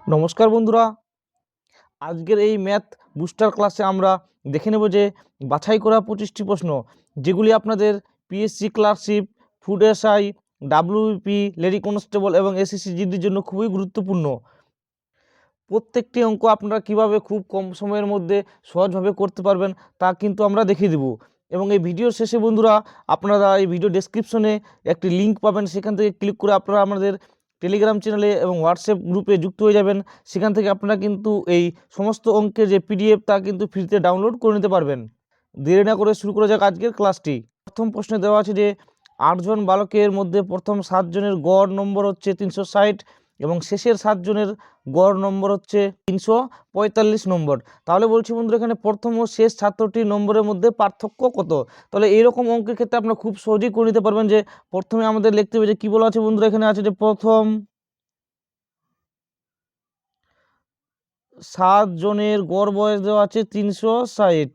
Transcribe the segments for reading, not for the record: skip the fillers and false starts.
নমস্কার বন্ধুরা, আজকের এই ম্যাথ বুস্টার ক্লাসে আমরা দেখে নেব যে বাছাই করা 25টি প্রশ্ন যেগুলি আপনাদের PSC clerkship, food SI, WP, lady constable এবং এসএসসি জিডির জন্য খুবই গুরুত্বপূর্ণ। প্রত্যেকটি অঙ্ক আপনারা কিভাবে খুব কম সময়ের মধ্যে সহজভাবে করতে পারবেন তা কিন্তু আমরা দেখিয়ে দেব। এবং এই ভিডিওর শেষে বন্ধুরা আপনারা এই ভিডিও ডেসক্রিপশনে একটি লিঙ্ক পাবেন, সেখান থেকে ক্লিক করে আপনারা আমাদের টেলিগ্রাম চ্যানেলে এবং হোয়াটসঅ্যাপ গ্রুপে যুক্ত হয়ে যাবেন। সেখান থেকে আপনারা কিন্তু এই সমস্ত অঙ্কের যে পিডিএফ তা কিন্তু ফ্রিতে ডাউনলোড করে নিতে পারবেন। দেরি না করে শুরু করা যাক আজকের ক্লাসটি। প্রথম প্রশ্নে দেওয়া আছে যে 8 জন বালকের মধ্যে প্রথম 7 জনের গড় নম্বর হচ্ছে 360 এবং শেষের 7 জনের গড় নম্বর হচ্ছে 345 নম্বর। তাহলে বলছি বন্ধুরা, এখানে প্রথম ও শেষ ছাত্রটির নম্বরের মধ্যে পার্থক্য কত? তাহলে এইরকম অঙ্কের ক্ষেত্রে আপনারা খুব সহজেই করে নিতে পারবেন। যে প্রথমে আমাদের লিখতে হবে যে কি বলা আছে বন্ধুরা, এখানে আছে যে প্রথম 7 জনের গড় বয়স দেওয়া আছে 360।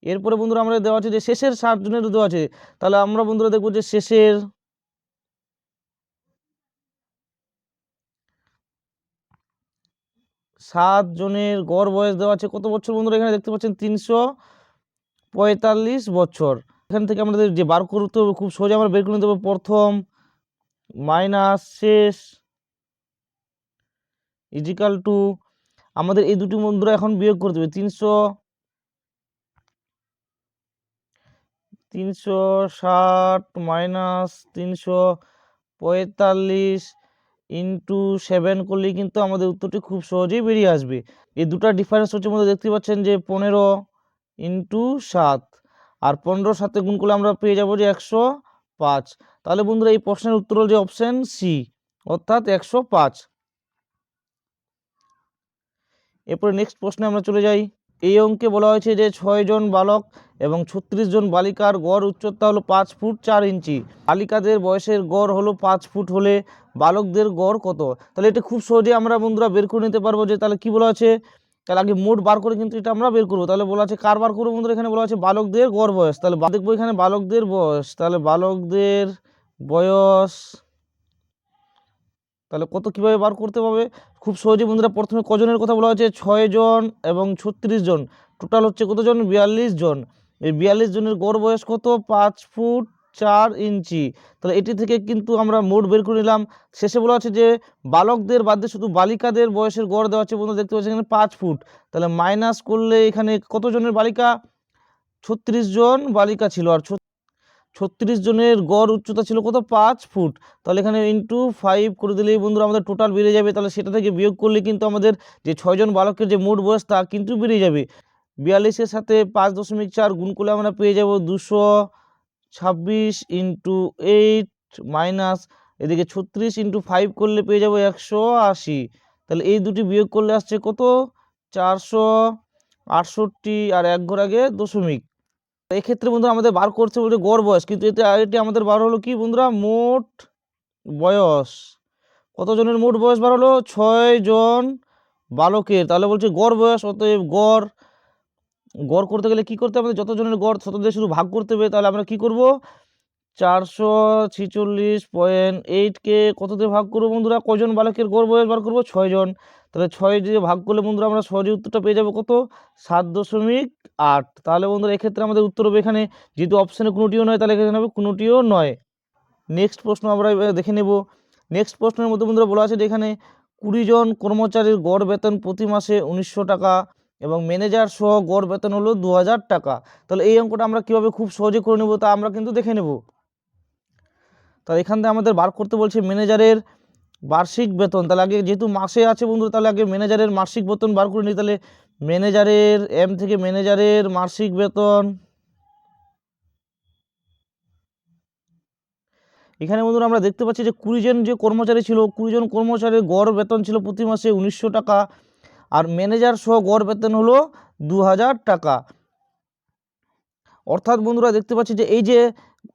এরপরে বন্ধুরা আমরা দেওয়া আছে যে শেষের 7 জনের দেওয়া আছে। তাহলে আমরা বন্ধুরা দেখবো যে শেষের 7 জনের গড় বয়স দেওয়া আছে কত বছর বন্ধুরা, এখানে দেখতে পাচ্ছেন 345 বছর। এখান থেকে আমাদের যে বার করতে হবে খুব সহজে আমরা বের করে নিতে হবে প্রথম মাইনাস শেষ ইজিক্যাল টু আমাদের এই দুটি বন্ধুরা এখন বিয়োগ করতে হবে। 360 মাইনাস 345 ইন্টু 7 করলেই কিন্তু আমাদের উত্তরটি খুব সহজেই বেরিয়ে আসবে। এই দুটার ডিফারেন্স হচ্ছে মধ্যে দেখতে পাচ্ছেন যে 15 ইন্টু 7, আর 15 সাথে গুণ করলে আমরা পেয়ে যাবো যে 105। তাহলে বন্ধুরা এই প্রশ্নের উত্তর হল যে অপশন সি, অর্থাৎ 105। এরপরে নেক্সট প্রশ্নে আমরা চলে যাই। এই অঙ্কে বলা হয়েছে যে 6 জন বালক এবং 36 জন বালিকার গড় উচ্চতা হলো 5 ফুট 4 ইঞ্চি। বালিকাদের বয়সের গড় হলো 5 ফুট হলে বালকদের গড় কত? তাহলে এটা খুব সহজে আমরা বন্ধুরা বের করে নিতে পারবো। যে তাহলে কি বলা আছে, তাহলে আগে মোট বার করে কিন্তু এটা আমরা বের করবো। তাহলে বলা আছে কার বার করবো বন্ধুরা, এখানে বলা আছে বালকদের গড় বয়স। তাহলে দেখবো এখানে বালকদের বয়স, তাহলে বালকদের বয়স তাহলে কত কিভাবে বার করতে হবে খুব সহজে বন্ধুরা। প্রথমে কজনের কথা বলা হয়েছে, 6 জন এবং 36 জন, টোটাল হচ্ছে কতজন, 42 জন। এই 42 জনের গড় বয়স কত, 5 ফুট 4 ইঞ্চি। তাহলে এটি থেকে কিন্তু আমরা মোট বের করে নিলাম। শেষে বলা আছে যে বালকদের বাদে শুধু বালিকাদের বয়সের গড় দেওয়া আছে বন্ধুরা, দেখতে পাচ্ছি এখানে 5 ফুট। তাহলে মাইনাস করলে এখানে কত জনের বালিকা, 36 জন বালিকা ছিল, আর 36 জনের গড় উচ্চতা ছিল কত, 5 ফুট। তাহলে এখানে ইন্টু 5 করে দিলেই বন্ধুরা আমাদের টোটাল বেরিয়ে যাবে। তাহলে সেটা থেকে বিয়োগ করলে কিন্তু আমাদের যে 6 জন বালকের যে মোট বয়স তা কিন্তু বেরিয়ে যাবে। 42-এর সাথে 5.4 গুণ করলে আমরা পেয়ে যাব 226 ইন্টু 8 মাইনাস এদিকে 36 ইন্টু 5 করলে পেয়ে যাব 180। তাহলে এই দুটি বিয়োগ করলে আসছে কত, 468 আর 1 ঘর আগে দশমিক। এক্ষেত্রে বন্ধুরা আমাদের বার করতে হবে গড় বয়স, কিন্তু এটি আমাদের বার হলো কি বন্ধুরা, মোট বয়স। কত জনের মোট বয়স বার হলো, 6 জন বালকের। তাহলে বলছে গড় বয়স, অতএব গড় করতে গেলে কি করতে হবে, যত জনের গড় ততদের শুধু ভাগ করতে হবে। তাহলে আমরা কি করব, 446.8কে কত দিয়ে ভাগ করবো বন্ধুরা, কজন বালকের গড় বয়স বার করবো, 6 জন। তাহলে 6 দিয়ে ভাগ করলে বন্ধুরা আমরা সহজে উত্তরটা পেয়ে যাবো কত, 7.8। তাহলে বন্ধুরা এক্ষেত্রে আমাদের উত্তর হবে এখানে, যেহেতু অপশানে কোনোটিও নয় তাহলে এখানে হবে কোনোটিও নয়। নেক্সট প্রশ্ন আমরা দেখে নেব। নেক্সট প্রশ্নের মধ্যে বন্ধুরা বলা আছে যে এখানে 20 জন কর্মচারীর গড় বেতন প্রতি মাসে 1900 টাকা এবং ম্যানেজার সহ গড় বেতন হলো 2000 টাকা। তাহলে এই অঙ্কটা আমরা কিভাবে খুব সহজে করে নেব তা আমরা কিন্তু দেখে নেব। তাহলে এখান থেকে আমাদের বার করতে বলছে ম্যানেজারের বার্ষিক বেতন। তাহলে আগে যেহেতু মাসে আছে বন্ধুরা, তাহলে আগে ম্যানেজারের মাসিক বেতন বার করে নিই। তাহলে ম্যানেজারের এম থেকে ম্যানেজারের মাসিক বেতন, এখানে বন্ধুরা আমরা দেখতে পাচ্ছি যে 20 জন যে কর্মচারী ছিল, 20 জন কর্মচারীর গড় বেতন ছিল প্রতি মাসে 1900 টাকা, আর ম্যানেজার সহ গড় বেতন হলো 2000 টাকা। অর্থাৎ বন্ধুরা দেখতে পাচ্ছি যে এই যে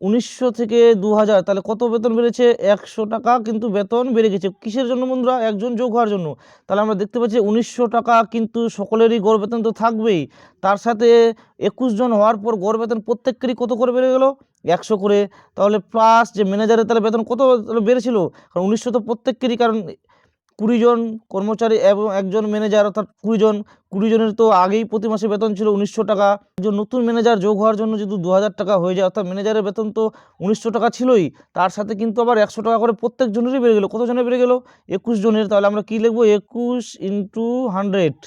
1900 থেকে 2000, তাহলে কত বেতন বেড়েছে, 100 টাকা কিন্তু বেতন বেড়ে গেছে। কিসের জন্য বন্ধুরা, একজন যোগ হওয়ার জন্য। তাহলে আমরা দেখতে পাচ্ছি 1900 টাকা কিন্তু সকলেরই গড় বেতন তো থাকবেই, তার সাথে 21 জন হওয়ার পর গড় বেতন প্রত্যেকেরই কত করে বেড়ে গেল, 100 করে। তাহলে প্লাস যে ম্যানেজারের তাহলে বেতন কত বেড়েছিল, কারণ 1900 তো প্রত্যেকেরই, কারণ 20 জন কর্মচারী এবং একজন ম্যানেজার, অর্থাৎ 20 জন। 20 জনের তো আগেই প্রতি মাসে বেতন ছিল 1900 টাকা। একজন নতুন ম্যানেজার যোগ হওয়ার জন্য যদি 2000 টাকা হয়ে যায়, অর্থাৎ ম্যানেজারের বেতন তো 1900 টাকা ছিলই, তার সাথে কিন্তু আবার 100 টাকা করে প্রত্যেক জনেরই বেড়ে গেলো। কত জনের বেড়ে গেল? 21 জনের। তাহলে আমরা কি লিখবো? 21 × 100।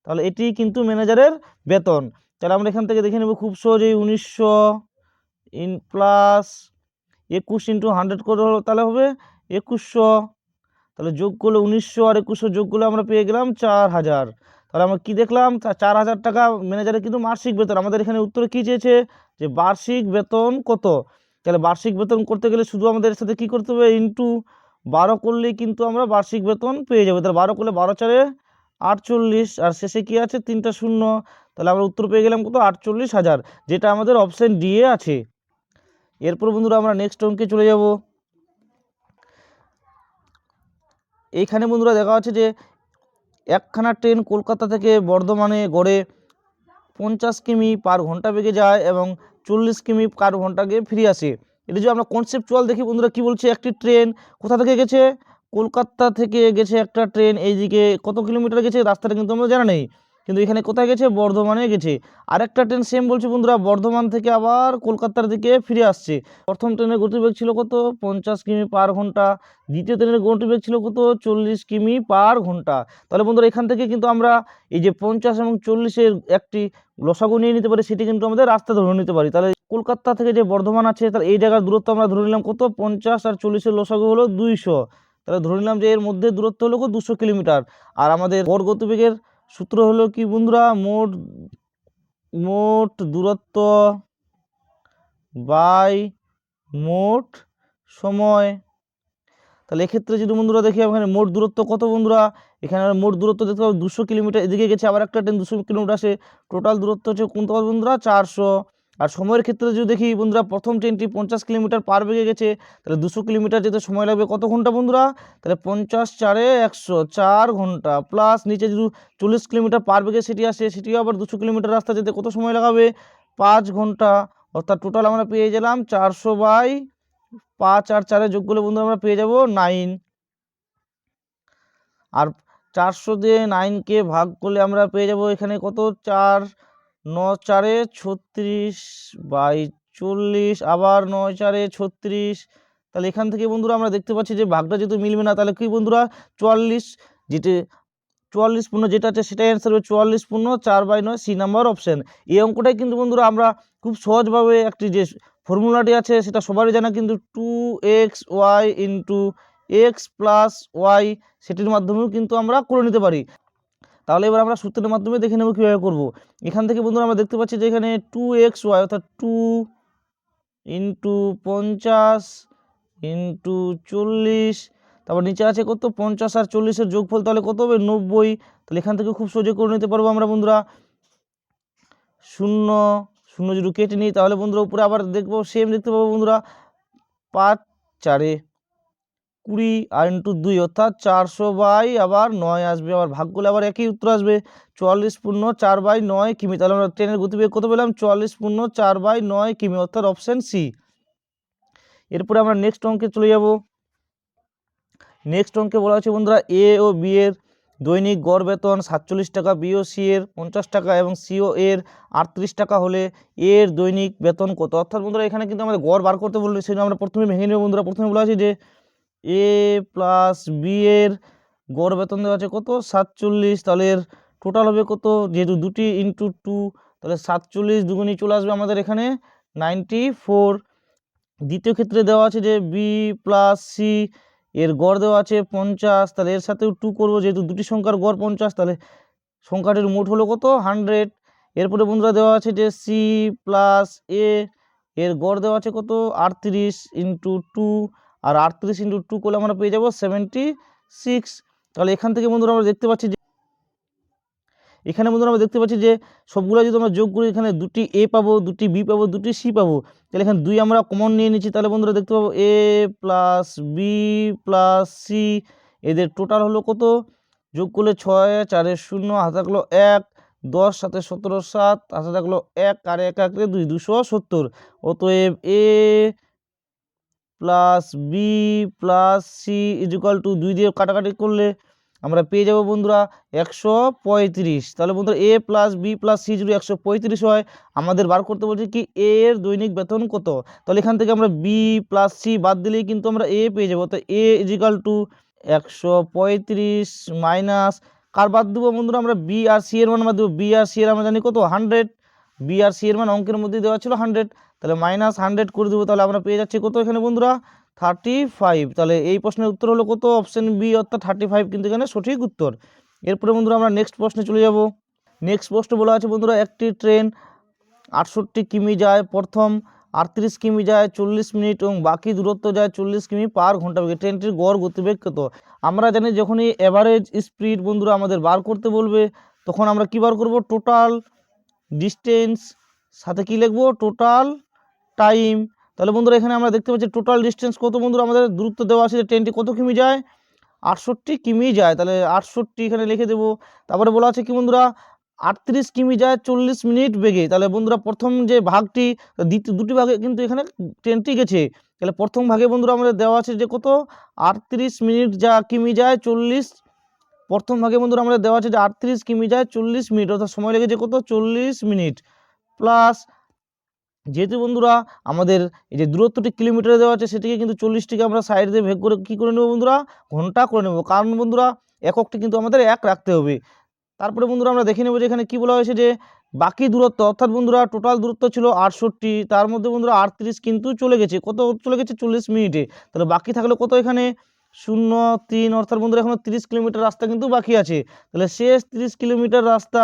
তাহলে এটি কিন্তু ম্যানেজারের বেতন। তাহলে আমরা এখান থেকে দেখে নেব খুব সহজেই। 1900 প্লাস 21 × 100 করে হলো, তাহলে হবে 2100। তাহলে যোগ করলে 1900 আর 2100 যোগ করলে আমরা পেয়ে গেলাম 4000। তাহলে আমরা কি দেখলাম? 4000 টাকা ম্যানেজারের কিন্তু মাসিক বেতন। আমাদের এখানে উত্তরে কি চেয়েছে? যে বার্ষিক বেতন কত। তাহলে বার্ষিক বেতন করতে গেলে শুধু আমাদের সাথে কি করতে হবে? ইন্টু 12 করলেই কিন্তু আমরা বার্ষিক বেতন পেয়ে যাবো। তাহলে 12 করলে 12 4 48, আর শেষে কি আছে? 3টা শূন্য। তাহলে আমরা উত্তর পেয়ে গেলাম কত? 48,000, যেটা আমাদের অপশন ডি এ আছে। এরপর বন্ধুরা আমরা নেক্সট অঙ্কে চলে যাব। এইখানে বন্ধুরা দেখা যাচ্ছে যে একখানা ট্রেন কলকাতা থেকে বর্ধমানে গড়ে 50 কিমি পার ঘন্টা বেগে যায় এবং 40 কিমি পার ঘন্টা গিয়ে ফিরে আসে। এটা যদি আমরা কনসেপচুয়াল দেখি বন্ধুরা, কি বলছে? একটি ট্রেন কোথা থেকে গেছে? কলকাতা থেকে গেছে একটা ট্রেন। এইদিকে কত কিলোমিটার গেছে রাস্তাটা কিন্তু আমরা জানা নেই, কিন্তু এখানে কোথায় গেছে? বর্ধমানে গেছে। আরেকটা ট্রেন সেম বলছে বন্ধুরা, বর্ধমান থেকে আবার কলকাতার দিকে ফিরে আসছে। প্রথম ট্রেনের গতিবেগ ছিল কত? 50 কিমি পার ঘন্টা। দ্বিতীয় ট্রেনের গতিবেগ ছিল কত? 40 কিমি পার ঘন্টা। তাহলে বন্ধুরা এখান থেকে কিন্তু আমরা এই যে 50 এবং 40-এর একটি লসাগু নিয়ে নিতে পারি, সেটি কিন্তু আমাদের রাস্তা ধরে নিতে পারি। তাহলে কলকাতা থেকে যে বর্ধমান আছে, তাহলে এই জায়গার দূরত্ব আমরা ধরে নিলাম কত? 50 আর 40-এর লসাগু হলো 200। তাহলে ধরে নিলাম যে এর মধ্যে দূরত্ব হলো 200 কিলোমিটার। আর আমাদের গড় গতিবেগের সূত্র হলো কি বন্ধুরা? মোট দূরত্ব বাই মোট সময়। তাহলে এক্ষেত্রে যদি বন্ধুরা দেখি এখানে মোট দূরত্ব কত বন্ধুরা? এখানে মোট দূরত্ব দেখতে পাবো 200 কিলোমিটার। এদিকে গেছে আবার একটা ট্রেন 200 কিলোমিটার আসে। টোটাল দূরত্ব হচ্ছে কোনটা বন্ধুরা? 400। আর সময়ের ক্ষেত্রে যদি দেখি বন্ধুরা, প্রথম ট্রেনটি 50 কিলোমিটার পার বেগে গেছে, তাহলে 200 কিলোমিটার যেতে সময় লাগবে কত ঘন্টা বন্ধুরা? তাহলে 50 4 100, 4 ঘন্টা। প্লাস নিচে যদি 40 কিলোমিটার পার বেগে সেটি আসে, সেটিও আবার 200 কিলোমিটার রাস্তা যেতে কত সময় লাগাবে? 5 ঘন্টা। অর্থাৎ টোটাল আমরা পেয়ে গেলাম 400/5 আর 4 যোগ করলে বন্ধুরা আমরা পেয়ে যাব 9। আর 400 দিয়ে 9কে ভাগ করলে আমরা পেয়ে যাব এখানে কত? 4 9 4 36/40, আবার 9 4 36। তাহলে এখান থেকে বন্ধুরা আমরা দেখতে পাচ্ছি যে ভাগটা যেহেতু মিলবে না, তাহলে কি বন্ধুরা? 44, যেটা 44 পূর্ণ যেটা আছে সেটাই অ্যান্সার হবে। 44 পূর্ণ 4/9, সি নাম্বার অপশন। এই অঙ্কটাই কিন্তু বন্ধুরা আমরা খুব সহজভাবে একটি যে ফর্মুলাটি আছে সেটা সবারই জানা, কিন্তু 2xy × x + y, সেটির মাধ্যমেও কিন্তু আমরা করে নিতে পারি। তাহলে এবার আমরা সূত্রের মাধ্যমে দেখে নেব কীভাবে করব। এখান থেকে বন্ধুরা আমরা দেখতে পাচ্ছি যে এখানে 2xy অর্থাৎ 2 × 50 × 40, তারপর নিচে আছে কত? 50 আর 40-এর যোগফল, তাহলে কত হবে? 90। তাহলে এখান থেকে খুব সহজে করে নিতে পারবো আমরা বন্ধুরা। 0 0 যদি কেটে নিই, তাহলে বন্ধুরা উপরে আবার দেখবো সেম দেখতে পাবো বন্ধুরা। 5 4 20 আর × 2 অর্থাৎ 400/9 আসবে। আবার ভাগ করলে আবার একই উত্তর আসবে, 44 পূর্ণ 4/9 কিমি। তাহলে আমরা ট্রেনের গতিবেগ কত পেলাম? 44 পূর্ণ 4/9 কিমি, অর্থাৎ অপশন সি। এরপরে আমরা নেক্সট অঙ্কে চলে যাব। নেক্সট অঙ্কে বলা হচ্ছে বন্ধুরা, এ ও বি এর দৈনিক গড় বেতন 47 টাকা, বি ও সি এর 50 টাকা এবং সি ও এর 38 টাকা হলে এর দৈনিক বেতন কত? অর্থাৎ বন্ধুরা এখানে কিন্তু আমাদের গড় বার করতে বললে, সেটা আমরা প্রথমে ভেঙে নেব বন্ধুরা। প্রথমে বলা আছে যে এ প্লাস বি এর গড় বেতন দেওয়া আছে কত? 47। তাহলে এর টোটাল হবে কত? যেহেতু 2টি × 2, তাহলে 47 দুগুণি চলে আসবে আমাদের এখানে 94। দ্বিতীয় ক্ষেত্রে দেওয়া আছে যে বি প্লাস সি এর গড় দেওয়া আছে 50, তাহলে এর সাথেও 2 করবো, যেহেতু দুটি সংখ্যার গড় 50, তাহলে সংখ্যাটির মোট হলো কত? 100। এরপরে বন্ধুরা দেওয়া আছে যে সি প্লাস এ এর গড় দেওয়া আছে কত? 38 × 2, আর 38 × 2 করলে আমরা পেয়ে যাব 76। তাহলে এখান থেকে বন্ধুরা আমরা দেখতে পাচ্ছি যে এখানে বন্ধুরা আমরা দেখতে পাচ্ছি যে সবগুলো যদি আমরা যোগ করি, এখানে 2টি এ পাবো, 2টি বি পাবো, 2টি সি পাবো। তাহলে এখানে 2 আমরা কমন নিয়ে নিচ্ছি, তাহলে বন্ধুরা দেখতে পাবো এ প্লাস বি প্লাস সি, এদের টোটাল হলো কত? যোগ করলে 6 4 0, হাতে থাকলো 1, 10 7 17 7, হাতে থাকলো 1 আর 1 2 270। অতএব a plus b plus c equal to 2 দিয়ে কাটাকাটি করলে আমরা পেয়ে যাব বন্ধুরা 135। তাহলে বন্ধুরা এ প্লাস বি প্লাস সি যদি 135 হয়, আমাদের বার করতে বলছে কি এ এর দৈনিক বেতন কত। তাহলে এখান থেকে আমরা বি প্লাস সি বাদ দিলেই কিন্তু আমরা এ পেয়ে যাবো। তো এ ইকুয়াল টু 135 মাইনাস কার বাদ দেবো বন্ধুরা, আমরা বি আর সি এর মান বাদ দেবো। বি আর সি এর আমরা জানি কত 100, বি আর সি এর মান অঙ্কের মধ্যে দেওয়া ছিল 100, তাহলে মাইনাস 100 করে দেবো। তাহলে আমরা পেয়ে যাচ্ছি কত এখানে বন্ধুরা 35। তাহলে এই প্রশ্নের উত্তর হলো কত, অপশন বি অর্থাৎ 35 কিন্তু এখানে সঠিক উত্তর। এরপরে বন্ধুরা আমরা নেক্সট প্রশ্নে চলে যাব। নেক্সট প্রশ্নে বলা আছে বন্ধুরা একটি ট্রেন 68 কিমি যায়, প্রথম 38 কিমি যায় 40 মিনিট এবং বাকি দূরত্ব যায় 40 কিমি পার ঘন্টা বেগে, ট্রেনটির গড় গতিবেগ কত। আমরা জানি যখনই অ্যাভারেজ স্পিড বন্ধুরা আমাদের বার করতে বলবে, তখন আমরা কি বার করব, টোটাল ডিস্টেন্স সাথে কি লিখবো, টোটাল টাইম। তাহলে বন্ধুরা এখানে আমরা দেখতে পাচ্ছি টোটাল ডিস্টেন্স কত বন্ধুরা, আমাদের দূরত্ব দেওয়া আছে যে ট্রেনটি কত কিমি যায়, 68 কিমি যায়। তাহলে 68 এখানে লিখে দেবো। তারপরে বলা আছে কি বন্ধুরা 38 কিমি যায় 40 মিনিট বেগে। তাহলে বন্ধুরা প্রথম যে ভাগটি, দ্বিতীয় দুটি ভাগে কিন্তু এখানে ট্রেনটি গেছে। তাহলে প্রথম ভাগে বন্ধুরা আমাদের দেওয়া আছে যে কত 38 মিনিট যা কিমি যায় 40, প্রথম ভাগে বন্ধুরা আমাদের দেওয়া আছে যে 38 কিমি যায় 40 মিনিট, অর্থাৎ সময় লেগেছে কত 40 মিনিট, প্লাস যেহেতু বন্ধুরা আমাদের এই যে দূরত্বটি কিলোমিটারে দেওয়া আছে, সেটিকে কিন্তু 40টিকে আমরা সাইড দিয়ে ভাগ করে কী করে নেব বন্ধুরা, ঘন্টা করে নেব, কারণ বন্ধুরা এককটি কিন্তু আমাদের এক রাখতে হবে। তারপরে বন্ধুরা আমরা দেখে নেব যে এখানে কী বলা হয়েছে যে বাকি দূরত্ব, অর্থাৎ বন্ধুরা টোটাল দূরত্ব ছিল 68, তার মধ্যে বন্ধুরা 38 কিন্তু চলে গেছে, কত চলে গেছে 40 মিনিটে। তাহলে বাকি থাকলে কত এখানে 0.3, অর্থাৎ বন্ধুরা এখনো 30 কিলোমিটার রাস্তা কিন্তু বাকি আছে। তাহলে শেষ 30 কিলোমিটার রাস্তা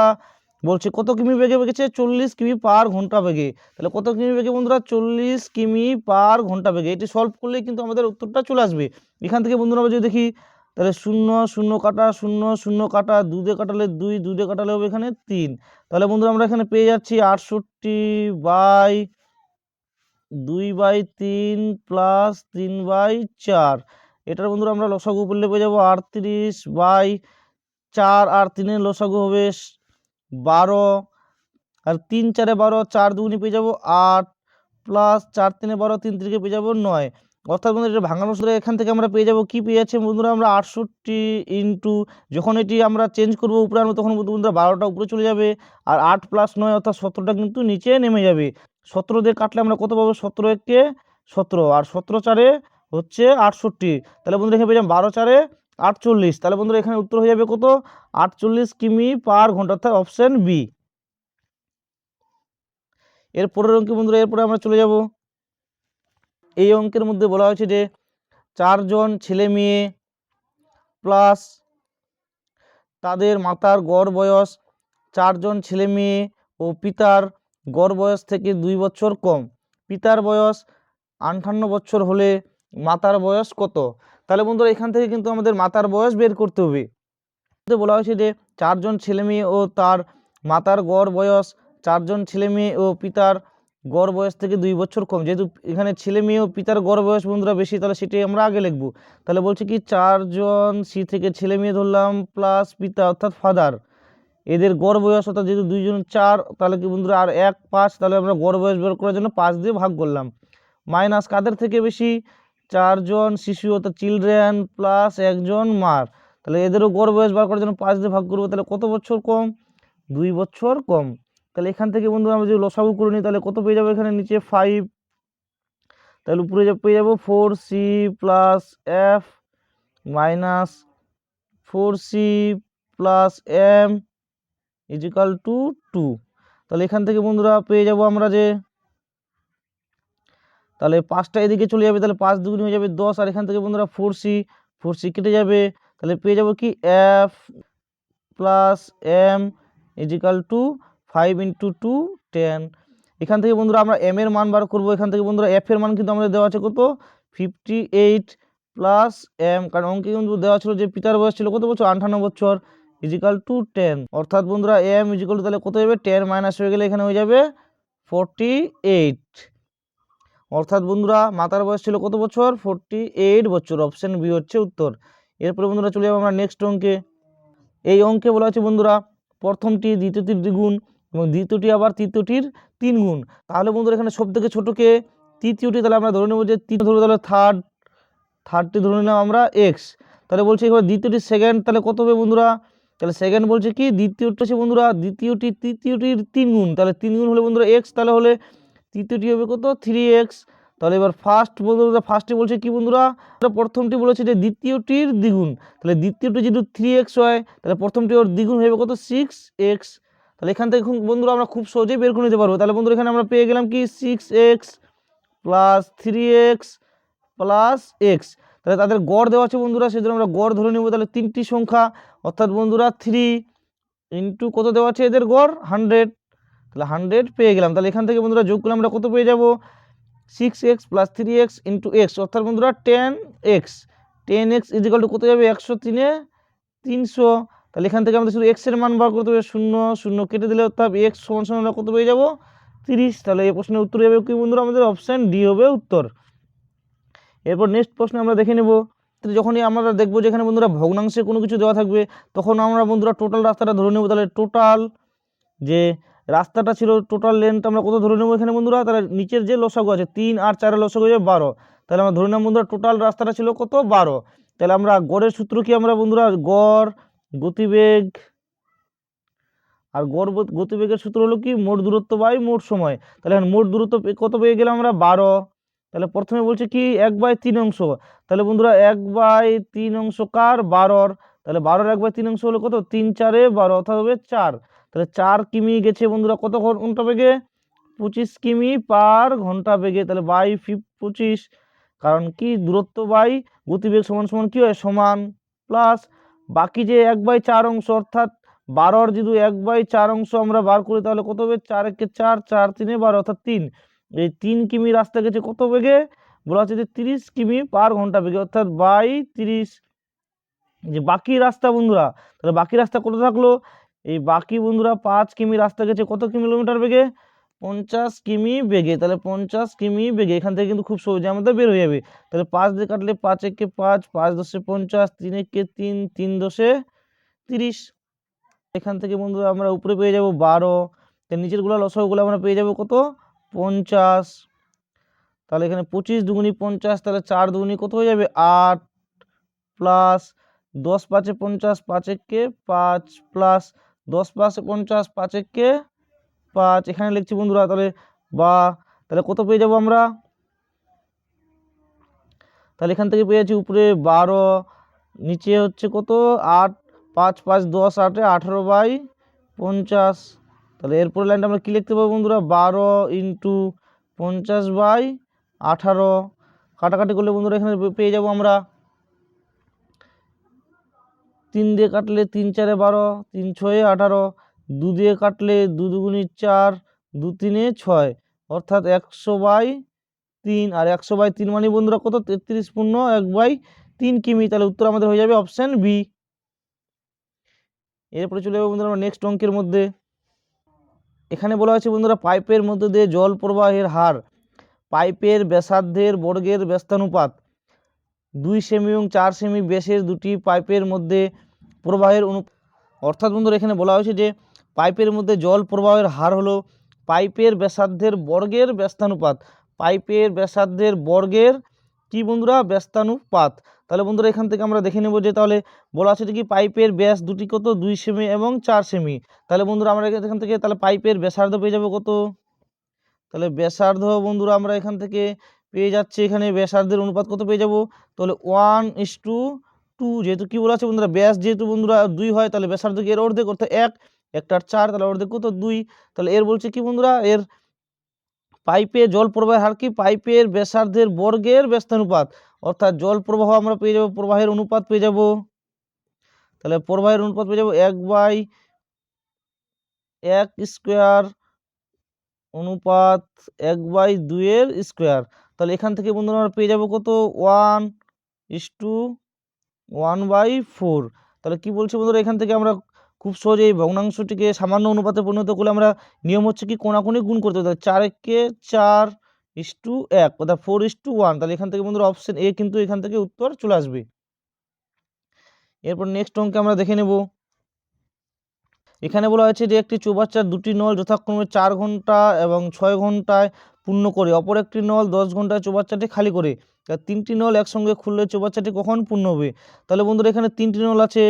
বলছে কত কিমি বেগে গেছে, 40 কিমি পার ঘন্টা বেগে। তাহলে কত কিমি বেগে বন্ধুরা, 40 কিমি পার ঘন্টা বেগে। এটি সলভ করলেই কিন্তু আমাদের উত্তরটা চলে আসবে। এখান থেকে বন্ধুরা আমরা যদি দেখি, তাহলে 0 0 কাটা 0 0 কাটা 2 দিয়ে কাটালে 2, 2 দিয়ে কাটালে হবে এখানে 3। তাহলে বন্ধুরা আমরা এখানে পেয়ে যাচ্ছি 68/2/3 প্লাস 3/4। এটার বন্ধুরা আমরা লসাগু করলে পেয়ে যাবো 38/4, আর 3-এর লসাগু হবে 12, আর 3 4 12, 4 2 পেয়ে যাবো 8, প্লাস 4 3 12, 3 3 পেয়ে যাবো 9। অর্থাৎ বন্ধুরা এটা ভাঙানোর সূত্রে এখান থেকে আমরা পেয়ে যাবো কি পেয়ে যাচ্ছে বন্ধুরা, আমরা 68 ইন্টু, যখন এটি আমরা চেঞ্জ করবো উপরে আনবো তখন বন্ধুরা 12টা উপরে চলে যাবে, আর 8 প্লাস 9 অর্থাৎ 17টা কিন্তু নিচে নেমে যাবে। 17 দিয়ে কাটলে আমরা কত পাবো, 17 একে 17, আর 17 4 হচ্ছে 68। তাহলে বন্ধুরা এখানে পেয়ে যাবো 12 4 48। তাহলে বন্ধুরা এখানে উত্তর হয়ে যাবে কত, 48 কিমি পার ঘন্টা, অর্থাৎ অপশন বি। এর পরের অঙ্কে বন্ধুরা, এরপরে আমরা চলে যাব। এই অঙ্কের মধ্যে বলা হয়েছে যে 4 জন ছেলে মেয়ে প্লাস তাদের মাতার গড় বয়স, 4 জন ছেলে মেয়ে ও পিতার গড় বয়স থেকে 2 বছর কম। পিতার বয়স 58 বছর হলে মাতার বয়স কত। তাহলে বন্ধুরা এখান থেকে কিন্তু আমাদের মাতার বয়স বের করতে হবে। বলা হয়েছে যে 4 জন ছেলে মেয়ে ও তার মাতার গড় বয়স, 4 জন ছেলে মেয়ে ও পিতার গড় বয়স থেকে 2 বছর কম। যেহেতু এখানে ছেলে মেয়ে ও পিতার গড় বয়স বন্ধুরা বেশি, তাহলে সেটাই আমরা আগে লিখব। তাহলে বলছে কি 4 জন সি থেকে ছেলে মেয়ে ধরলাম প্লাস পিতা অর্থাৎ ফাদার, এদের গড় বয়স অর্থাৎ যেহেতু 2 জন 4, তাহলে কি বন্ধুরা আর 1 5, তাহলে আমরা গড় বয়স বের করার জন্য 5 দিয়ে ভাগ করলাম, মাইনাস কাদের থেকে বেশি, 4 জন শিশু অর্থাৎ চিলড্রেন প্লাস 1 জন মার, তাহলে এদেরও গড় বয়স বার করার জন্য 5 দিয়ে ভাগ করবো, তাহলে কত বছর কম, 2 বছর কম। তাহলে এখান থেকে বন্ধু আমরা যদি লসাগু করে নিই তাহলে কত পেয়ে যাবো, এখানে নিচে 5, তাহলে উপরে পেয়ে যাবো 4c plus F minus 4c plus M equal to 2। তাহলে এখান থেকে বন্ধুরা পেয়ে যাব আমরা যে, তাহলে 5টা এদিকে চলে যাবে, তাহলে 5 দুগুণ হয়ে যাবে 10, আর এখান থেকে বন্ধুরা 4c কেটে যাবে, তাহলে পেয়ে যাব কি F plus M equal to 5 × 2 10। এখান থেকে বন্ধুরা আমরা এম এর মান বার করবো। এখান থেকে বন্ধুরা এফ এর মান কিন্তু আমাদের দেওয়া আছে কত 58 প্লাস এম, কারণ অঙ্কে কিন্তু দেওয়া ছিল যে পিতার বয়স ছিল কত বছর 58 বছর ইজিক্যাল টু 10, অর্থাৎ বন্ধুরা এম ইজিক্যাল টু তাহলে কত হবে 10 মাইনাস হয়ে গেলে এখানে হয়ে যাবে 48। অর্থাৎ বন্ধুরা মাতার বয়স ছিল কত বছর 48 বছর, অপশন বি হচ্ছে উত্তর। এরপরে বন্ধুরা চলে যাবো আমরা নেক্সট অঙ্কে। এই অঙ্কে বলা আছে বন্ধুরা প্রথমটি দ্বিতীয়টির দ্বিগুণ এবং দ্বিতীয়টি আবার তৃতীয়টির 3 গুণ। তাহলে বন্ধুরা এখানে সব থেকে ছোটকে তৃতীয়টি তাহলে আমরা ধরে নেব যে ধরবো তাহলে থার্ডটি ধরে নিলাম আমরা এক্স। তাহলে বলছে এবার দ্বিতীয়টি সেকেন্ড, তাহলে কত হবে বন্ধুরা? তাহলে সেকেন্ড বলছে কি দ্বিতীয়টি হচ্ছে বন্ধুরা তৃতীয়টির 3 গুণ, তাহলে 3 গুণ হলে বন্ধুরা এক্স, তাহলে হলে তৃতীয়টি হবে কত 3x। তাহলে এবার বন্ধুরা ফার্স্টে বলছে কি বন্ধুরা? প্রথমটি বলেছে যে দ্বিতীয়টির দ্বিগুণ, তাহলে দ্বিতীয়টি যদি 3x হয় তাহলে প্রথমটি ওর দ্বিগুণ হবে কত 6x। তাহলে এখান থেকে বন্ধুরা আমরা খুব সহজেই বের করে নিতে পারবো। তাহলে বন্ধুরা এখানে আমরা পেয়ে গেলাম কি 6x plus 3x plus x। তাহলে তাদের গড় দেওয়া আছে বন্ধুরা, সেজন্য আমরা গড় ধরে নেব। তাহলে তিনটি সংখ্যা অর্থাৎ বন্ধুরা 3 ইন্টু কত দেওয়া আছে এদের গড় 100, তাহলে 100 পেয়ে গেলাম। তাহলে এখান থেকে বন্ধুরা যোগ করলে আমরা কত পেয়ে যাব 6x plus 3x into x, অর্থাৎ বন্ধুরা 10x। 10x ইজিক্যাল টু কত যাবে 103 এ 300। তাহলে এখান থেকে আমাদের শুধু x এর মান বার করতে হবে, 0 0 কেটে দিলে অর্থাৎ x সমান সমান আমরা কত পেয়ে যাব 30। তাহলে এই প্রশ্নের উত্তর হবে কি বন্ধুরা? আমাদের অপশন ডি হবে উত্তর। এরপর নেক্সট প্রশ্ন আমরা দেখে নেব। যখনই আমরা দেখবো যেখানে বন্ধুরা ভগ্নাংশে কোনো কিছু দেওয়া থাকবে তখন আমরা বন্ধুরা টোটাল রাস্তাটা ধরে নেব। তাহলে টোটাল যে রাস্তাটা ছিল টোটাল লেন্থ আমরা কত ধরে নেব এখানে বন্ধুরা? তাহলে নিচের যে লসাগু আছে 3 আর 4 এর লসাগু হয়ে 12, তাহলে আমরা ধরে নিলাম বন্ধুরা টোটাল রাস্তাটা ছিল কত 12। তাহলে আমরা গড়ের সূত্র কি আমরা বন্ধুরা গড় গতিবেগ, আর গড় গতিবেগের সূত্র হলো কি মোট দূরত্ব বাই মোট সময়। তাহলে মোট দূরত্ব কত পেয়ে গেলাম আমরা 12। তাহলে প্রথমে বলছে কি 1/3 অংশ, তাহলে বন্ধুরা 1/3 অংশ কার 12, তাহলে 12 1/3 অংশ হলো কত 3 4 এ 12 অর্থাৎ হবে 4। তাহলে 4 কিমি গেছে বন্ধুরা কত ঘন্টা বেগে 25 কিমি পার ঘন্টা বেগে, তাহলে বাই 25, কারণ কি দূরত্ব বাই গতিবেগ সমান সমান কি হয় সমান, প্লাস বাকি যে 1/4 অংশ অর্থাৎ 12 যদি 1/4 অংশ আমরা বার করি তাহলে কত হবে 4 একে 4 4 3 12 অর্থাৎ 3। এই 3 কিমি রাস্তা গেছে কত বেগে বলা হচ্ছে যে 30 কিমি পার ঘন্টা বেগে অর্থাৎ বাই 30। যে বাকি রাস্তা বন্ধুরা, তাহলে বাকি রাস্তা কত থাকলো? এই বাকি বন্ধুরা 5 কিমি রাস্তা গেছে কত কিলোমিটার বেগে 50 কিমি বেগে। তাহলে 50 কিমি বেগে এখান থেকে কিন্তু খুব সহজে আমাদের বের হয়ে যাবে। তাহলে 5 দিয়ে কাটলে 5 একে 5 5 10 50 3 একে 3 3 10 30। এখান থেকে বন্ধুরা আমরা উপরে পেয়ে যাব 12, নিচের গুলা লসাগুলো আমরা পেয়ে যাব কত 50। তাহলে এখানে 25 দুগুনি 50, তাহলে 4 দুগুনি কত হয়ে যাবে 8, প্লাস 10 5 50 5 একে 5 প্লাস 10 5 50 5 একে 5 এখানে লিখছি বন্ধুরা। তাহলে তাহলে কত পেয়ে যাব আমরা? তাহলে এখান থেকে পেয়ে যাচ্ছি উপরে 12, নিচে হচ্ছে কত 8, 5 5 10 8 18/50। তাহলে এরপর লাইনটা আমরা কি লিখতে পারবো বন্ধুরা 12 ইন্টু 50/18। কাটাকাটি করলে বন্ধুরা এখানে পেয়ে যাব আমরা 3 দিয়ে কাটলে 3 4 12 3 6 18, 2 দিয়ে কাটলে 2 দুগুনি 4 2 3 6 অর্থাৎ 100/3, আর 100/3 মানে বন্ধুরা কত 33 পূর্ণ 1/3 কিমি। তাহলে উত্তর আমাদের হয়ে যাবে অপশন বি। এরপরে চলে যাবো বন্ধুরা আমরা নেক্সট অঙ্কের মধ্যে। এখানে বলা হয়েছে বন্ধুরা পাইপের মধ্যে দিয়ে জল প্রবাহের হার পাইপের ব্যাসার্ধের বর্গের ব্যস্তানুপাত 2 সেমি এবং 4 সেমি ব্যাসের দুটি পাইপের মধ্যে প্রবাহের অর্থাৎ বন্ধুরা এখানে বলা হয়েছে যে পাইপের মধ্যে জল প্রবাহের হার হলো পাইপের ব্যাসার্ধের বর্গের ব্যস্তানুপাত। পাইপের ব্যাসার্ধের বর্গের কি বন্ধুরা ব্যস্তানুপাত। তাহলে বন্ধুরা এখান থেকে আমরা দেখে নেব যে তাহলে বলা আছে কি পাইপের ব্যাস দুটি কত 2 সেমি এবং 4 সেমি। তাহলে বন্ধুরা আমরা এখান থেকে তাহলে পাইপের ব্যাসার্ধ পেয়ে যাবো কত? তাহলে ব্যাসার্ধ বন্ধুরা আমরা এখান থেকে পেয়ে যাচ্ছি এখানে ব্যাসার্ধের অনুপাত কত পেয়ে যাব? তাহলে 1:2, যেহেতু কি বলা আছে বন্ধুরা ব্যাস যেহেতু বন্ধুরা 2 হয় তাহলে ব্যাসার্ধ কি এর অর্ধেক অর্থাৎ 1, 1 4, তাহলে অর্ধেক কত 2। তাহলে এর বলছে কি বন্ধুরা এর পাইপে জল প্রবাহের হার কি পাইপের ব্যাসার্ধের বর্গের ব্যস্তানুপাত, অর্থাৎ জল প্রবাহ আমরা পেয়ে যাব প্রবাহের অনুপাত পেয়ে যাব। তাহলে প্রবাহের অনুপাত পেয়ে যাব 1/1 স্কোয়ার অনুপাত 1/2 এর স্কোয়ার। তাহলে এখান থেকে বন্ধুরা আমরা পেয়ে যাব কত 1:1/4। তাহলে কি বলছে বন্ধুরা এখান থেকে আমরা খুব সহজে এই ভগ্নাংশটিকে সামান্য অনুপাতে পরিণত করলে আমরা নিয়ম হচ্ছে কি কোনাকুনি গুণ করতে হবে। 4 একে 4:1 অর্থাৎ 4:1। তাহলে এখান থেকে বন্ধুরা অপশন এ কিন্তু এখান থেকে উত্তর চলে আসবে। এরপর নেক্সট অঙ্কে আমরা দেখে নেব। এখানে বলা হয়েছে যে একটি চৌবাচ্চার দুটি নল যথাক্রমে 4 ঘন্টা এবং 6 ঘন্টায় পূর্ণ করে অপর একটি নল 10 ঘন্টায় চৌবাচ্চাটি খালি করে। তিনটি নল একসঙ্গে খুললে চৌবাচ্চাটি কখন পূর্ণ হবে? তাহলে বন্ধুরা এখানে তিনটি নল আছে।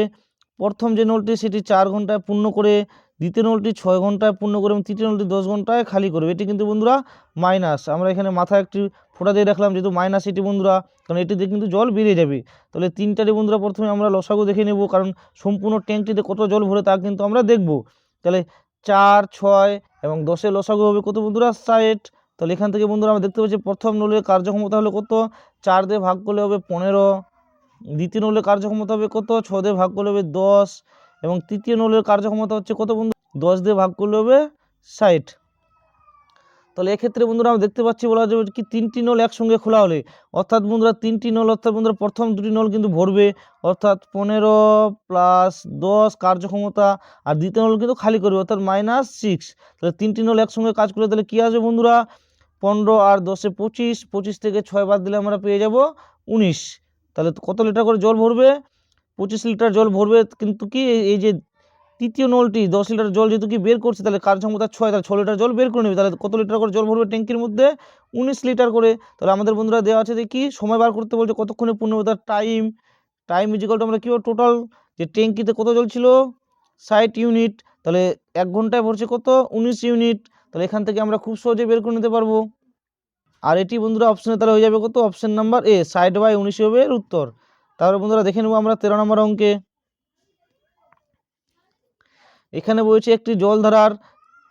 প্রথম যে নলটি সেটি 4 ঘন্টায় পূর্ণ করে, দ্বিতীয় নলটি 6 ঘন্টায় পূর্ণ করে এবং তৃতীয় নলটি 10 ঘন্টায় খালি করবে। এটি কিন্তু বন্ধুরা মাইনাস, আমরা এখানে মাথায় একটি ফোঁটা দিয়ে রাখলাম যেহেতু মাইনাস এটি বন্ধুরা, কারণ এটিতে কিন্তু জল বেরিয়ে যাবে। তাহলে তিনটারই বন্ধুরা প্রথমে আমরা লসাগু দেখে নেব, কারণ সম্পূর্ণ ট্যাঙ্কটিতে কত জল ভরে তা কিন্তু আমরা দেখব। তাহলে 4, 6 এবং 10-এর লসাগু হবে কত বন্ধুরা? 60। তাহলে এখান থেকে বন্ধুরা আমরা দেখতে পাচ্ছি প্রথম নলের কার্যক্ষমতা হলো কত? 4 দিয়ে ভাগ করলে হবে 15। দ্বিতীয় নলের কার্যক্ষমতা হবে কত? 6 দিয়ে ভাগ করলে হবে 10 এবং তৃতীয় নলের কার্যক্ষমতা হচ্ছে কত বন্ধু? 10 দিয়ে ভাগ করলে হবে 60। তাহলে এক্ষেত্রে বন্ধুরা আমরা দেখতে পাচ্ছি বলা যাবে কি তিনটি নল একসঙ্গে খোলা হলে, অর্থাৎ বন্ধুরা তিনটি নল, অর্থাৎ বন্ধুরা প্রথম দুটি নল কিন্তু ভরবে, অর্থাৎ 15 প্লাস 10 কার্যক্ষমতা, আর দ্বিতীয় নল কিন্তু খালি করবে অর্থাৎ -6। তাহলে তিনটি নল একসঙ্গে কাজ করলে তাহলে কী আসবে বন্ধুরা? 15 আর 10-এ 25, 25 থেকে 6 বাদ দিলে আমরা পেয়ে যাব 19। তাহলে কত লিটার করে জল ভরবে? 25 লিটার জল ভরবে। কিন্তু কি এই যে তৃতীয় নলটি 10 লিটার জল যেহেতু কি বের করছে, তাহলে কার্যক্ষমতা 6, তাহলে 6 লিটার জল বের করে নেবে। তাহলে কত লিটার করে জল ভরবে ট্যাঙ্কির মধ্যে? 19 লিটার করে। তাহলে আমাদের বন্ধুরা দেওয়া আছে যে কি সময় বার করতে বলছে কতক্ষণে পূর্ণ হবে, তার টাইম ইজিক্যাল টু আমরা কী হবে টোটাল যে ট্যাঙ্কিতে কত জল ছিল 60 ইউনিট, তাহলে 1 ঘন্টায় ভরছে কত? 19 ইউনিট। তাহলে এখান থেকে আমরা খুব সহজে বের করে নিতে পারবো। আর এটি বন্ধুরা অপশানে তাহলে হয়ে যাবে কত? অপশান নাম্বার এ 60/19 হবে এর উত্তর। তাহলে বন্ধুরা দেখে নেব আমরা 13 নম্বর অঙ্কে। এখানে বলছে একটি জলধারার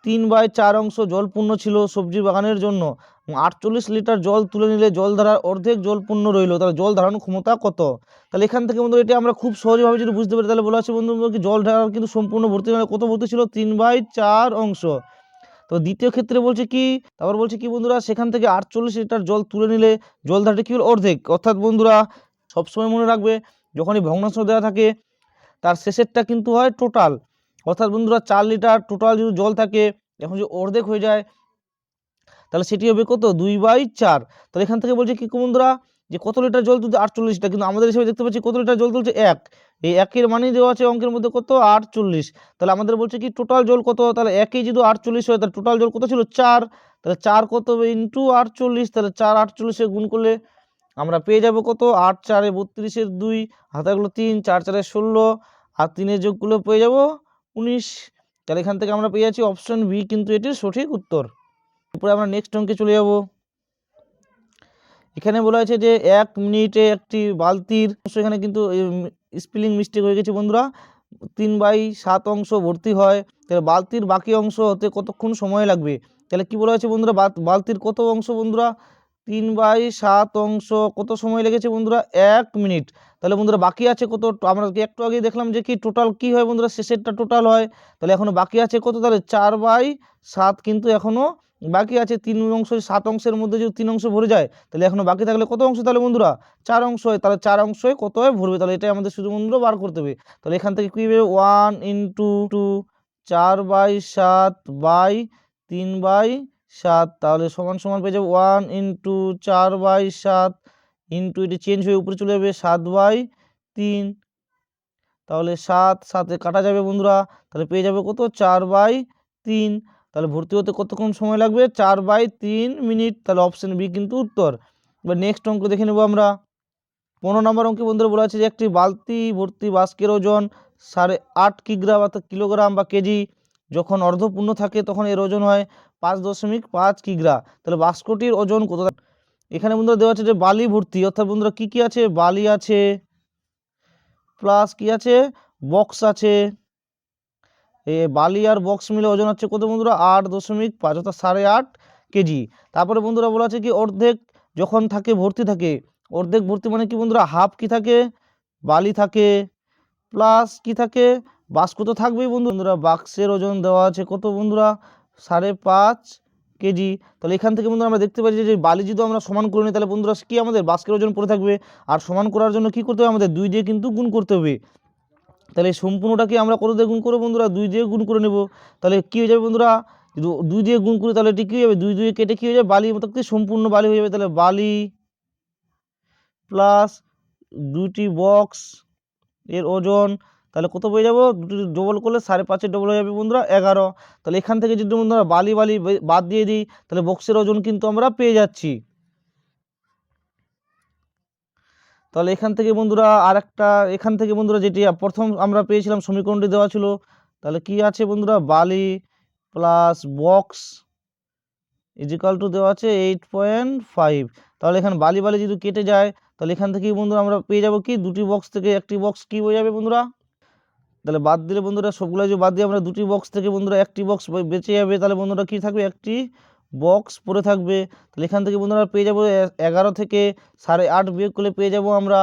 3/4 অংশ জলপূর্ণ ছিল সবজি বাগানের জন্য, 48 লিটার জল তুলে নিলে জলধারার অর্ধেক জলপূর্ণ রইল, তাহলে জল ধারণ ক্ষমতা কত? তাহলে এখান থেকে বন্ধু এটি আমরা খুব সহজভাবে যদি বুঝতে পারি, তাহলে বলা আছে বন্ধু কি জল ধারার কিন্তু সম্পূর্ণ ভর্তি মানে কত ভর্তি ছিল? 3/4 অংশ। তো দ্বিতীয় ক্ষেত্রে বলছে কি, তারপর বলছে কি বন্ধুরা সেখান থেকে 48 লিটার জল তুলে নিলে জলধারাটি কি হল? অর্ধেক। অর্থাৎ বন্ধুরা সবসময় মনে রাখবে যখনই ভগ্নাংশ দেওয়া থাকে তার শেষেরটা কিন্তু হয় টোটাল। অর্থাৎ বন্ধুরা 4 লিটার টোটাল যদি জল থাকে, এখন যদি অর্ধেক হয়ে যায় তাহলে সেটি হবে কত? 2/4। তাহলে এখান থেকে বলছে কি বন্ধুরা যে কত লিটার জল তুলছে? 48 লিটার, কিন্তু আমাদের হিসেবে দেখতে পাচ্ছি কত লিটার জল তুলছে? 1। এই 1-এর মানেই দেওয়া আছে অঙ্কের মধ্যে কত? 48। তাহলে আমাদের বলছে কি টোটাল জল কত? তাহলে 1-এই যদি 48 হয় তাহলে টোটাল জল কত ছিল? 4। তাহলে 4 কত হবে? ইন্টু 48। তাহলে 4 48-এ গুণ করলে আমরা পেয়ে যাব কত? 8 4-এ 32-এর 2, হাতাগুলো 3, 4 4-এ 16 আর 3-এর যোগ করলে পেয়ে যাব 19। তাহলে এখান থেকে আমরা পেয়ে যাচ্ছি অপশন বি কিন্তু এটির সঠিক উত্তর। এরপরে আমরা নেক্সট অঙ্কে চলে যাব। এখানে বলা হয়েছে যে 1 মিনিটে একটি বালতির, এখানে কিন্তু স্পেলিং মিস্টেক হয়ে গেছে বন্ধুরা, 3/7 অংশ ভর্তি হয়, তাহলে বালতির বাকি অংশ হতে কতক্ষণ সময় লাগবে? তাহলে কি বলা হয়েছে বন্ধুরা বালতির কত অংশ বন্ধুরা? 3/7 অংশ কত সময় লেগেছে বন্ধুরা? 1 মিনিট। তাহলে বন্ধুরা বাকি আছে কত? আমরা একটু আগে দেখলাম যে কি টোটাল কি হয় বন্ধুরা, শেষেরটা টোটাল হয়। তাহলে এখনো বাকি আছে কত? তাহলে 4/7 কিন্তু এখনো বাকি আছে। 3 অংশ 7 অংশের মধ্যে যদি 3 অংশ ভরে যায় তাহলে এখনো বাকি থাকলে কত অংশ তাহলে বন্ধুরা? 4 অংশ হয়। তাহলে 4 অংশে কত হয় ভরবে? তাহলে এটাই আমাদের শুধু বন্ধুরা বার করতে হবে। তাহলে এখান থেকে কি হবে? 1 * 4/7 বাই 3/7, তাহলে সমান সমান পেয়ে যাবে 1 * 4/7 ইন্টু এটি চেঞ্জ হয়ে উপরে চলে যাবে 7/3, তাহলে 7 7-এ কাটা যাবে বন্ধুরা, তাহলে পেয়ে যাবে কত? 4/3। তাহলে ভর্তি হতে কতক্ষণ সময় লাগবে? 4/3 মিনিট। তাহলে অপশন বি কিন্তু উত্তর। এবার নেক্সট অঙ্ক দেখে নেব আমরা। 15 নম্বর অঙ্কে বন্ধুরা বলা আছে যে একটি বালতি ভর্তি বাস্কের ওজন 8.5 কিগ্রা বা কিলোগ্রাম বা কেজি, যখন অর্ধপূর্ণ থাকে তখন এর ওজন হয় 5.5 কিগ্রা। তাহলে বাস্কটির ওজন কত? এখানে বন্ধুরা দেওয়া আছে যে বালি ভর্তি, অর্থাৎ বন্ধুরা কি কি আছে? বালি আছে প্লাস কি আছে? বক্স আছে। বালি আর বক্স মিলে ওজন হচ্ছে কত বন্ধুরা? 8.5 অর্থাৎ 8.5 কেজি। তারপরে বন্ধুরা বলা আছে কি অর্ধেক যখন থাকে ভর্তি থাকে, অর্ধেক ভর্তি মানে কি বন্ধুরা? হাফ কি থাকে? বালি থাকে প্লাস কি থাকে? বাস্ক তো থাকবেই বন্ধুরা। বাক্সের ওজন দেওয়া আছে কত বন্ধুরা? 5.5 কেজি। তাহলে এখান থেকে বন্ধুরা আমরা দেখতে পাচ্ছি যে বালি যদি আমরা সমান করে নিই তাহলে বন্ধুরা কি আমাদের বাস্কের ওজন পড়ে থাকবে, আর সমান করার জন্য কি করতে হবে? আমাদের 2 দিয়ে কিন্তু গুণ করতে হবে। তাহলে সম্পূর্ণটাকে আমরা কত দিয়ে গুণ করবো বন্ধুরা? 2 দিয়ে গুণ করে নেব। তাহলে কী হয়ে যাবে বন্ধুরা? 2 দিয়ে গুণ করি তাহলে এটি কী হয়ে যাবে? 2 2 কেটে কী হয়ে যাবে? বালি মতো সম্পূর্ণ বালি হয়ে যাবে। তাহলে বালি প্লাস 2টি বক্স এর ওজন, তাহলে কত পেয়ে যাবো, দুটো ডবল করলে 5.5 ডবল হয়ে যাবে বন্ধুরা 11। তাহলে এখান থেকে যদি বন্ধুরা বালি বাদ দিয়ে দিই তাহলে বক্সের ওজন কিন্তু আমরা পেয়ে যাচ্ছি। তাহলে এখান থেকে বন্ধুরা এখান থেকে বন্ধুরা যেটি প্রথম আমরা পেয়েছিলাম সমীকরণটি দেওয়া ছিল, তাহলে কি আছে বন্ধুরা, বালি প্লাস বক্স ইজিক্যাল টু দেওয়া আছে 8.5। তাহলে এখানে বালি যদি কেটে যায় তাহলে এখান থেকে বন্ধুরা আমরা পেয়ে যাব কি, দুটি বক্স থেকে একটি বক্স কি হয়ে যাবে বন্ধুরা, তাহলে বাদ দিলে বন্ধুরা সবগুলো যে বাদ দিয়ে আমরা দুটি বক্স থেকে বন্ধুরা একটি বক্স বেঁচে যাবে। তাহলে বন্ধুরা কি থাকবে, একটি বক্স পড়ে থাকবে। তাহলে এখান থেকে বন্ধুরা পেয়ে যাব 11 থেকে 8.5 বিয়োগ করলে পেয়ে যাব আমরা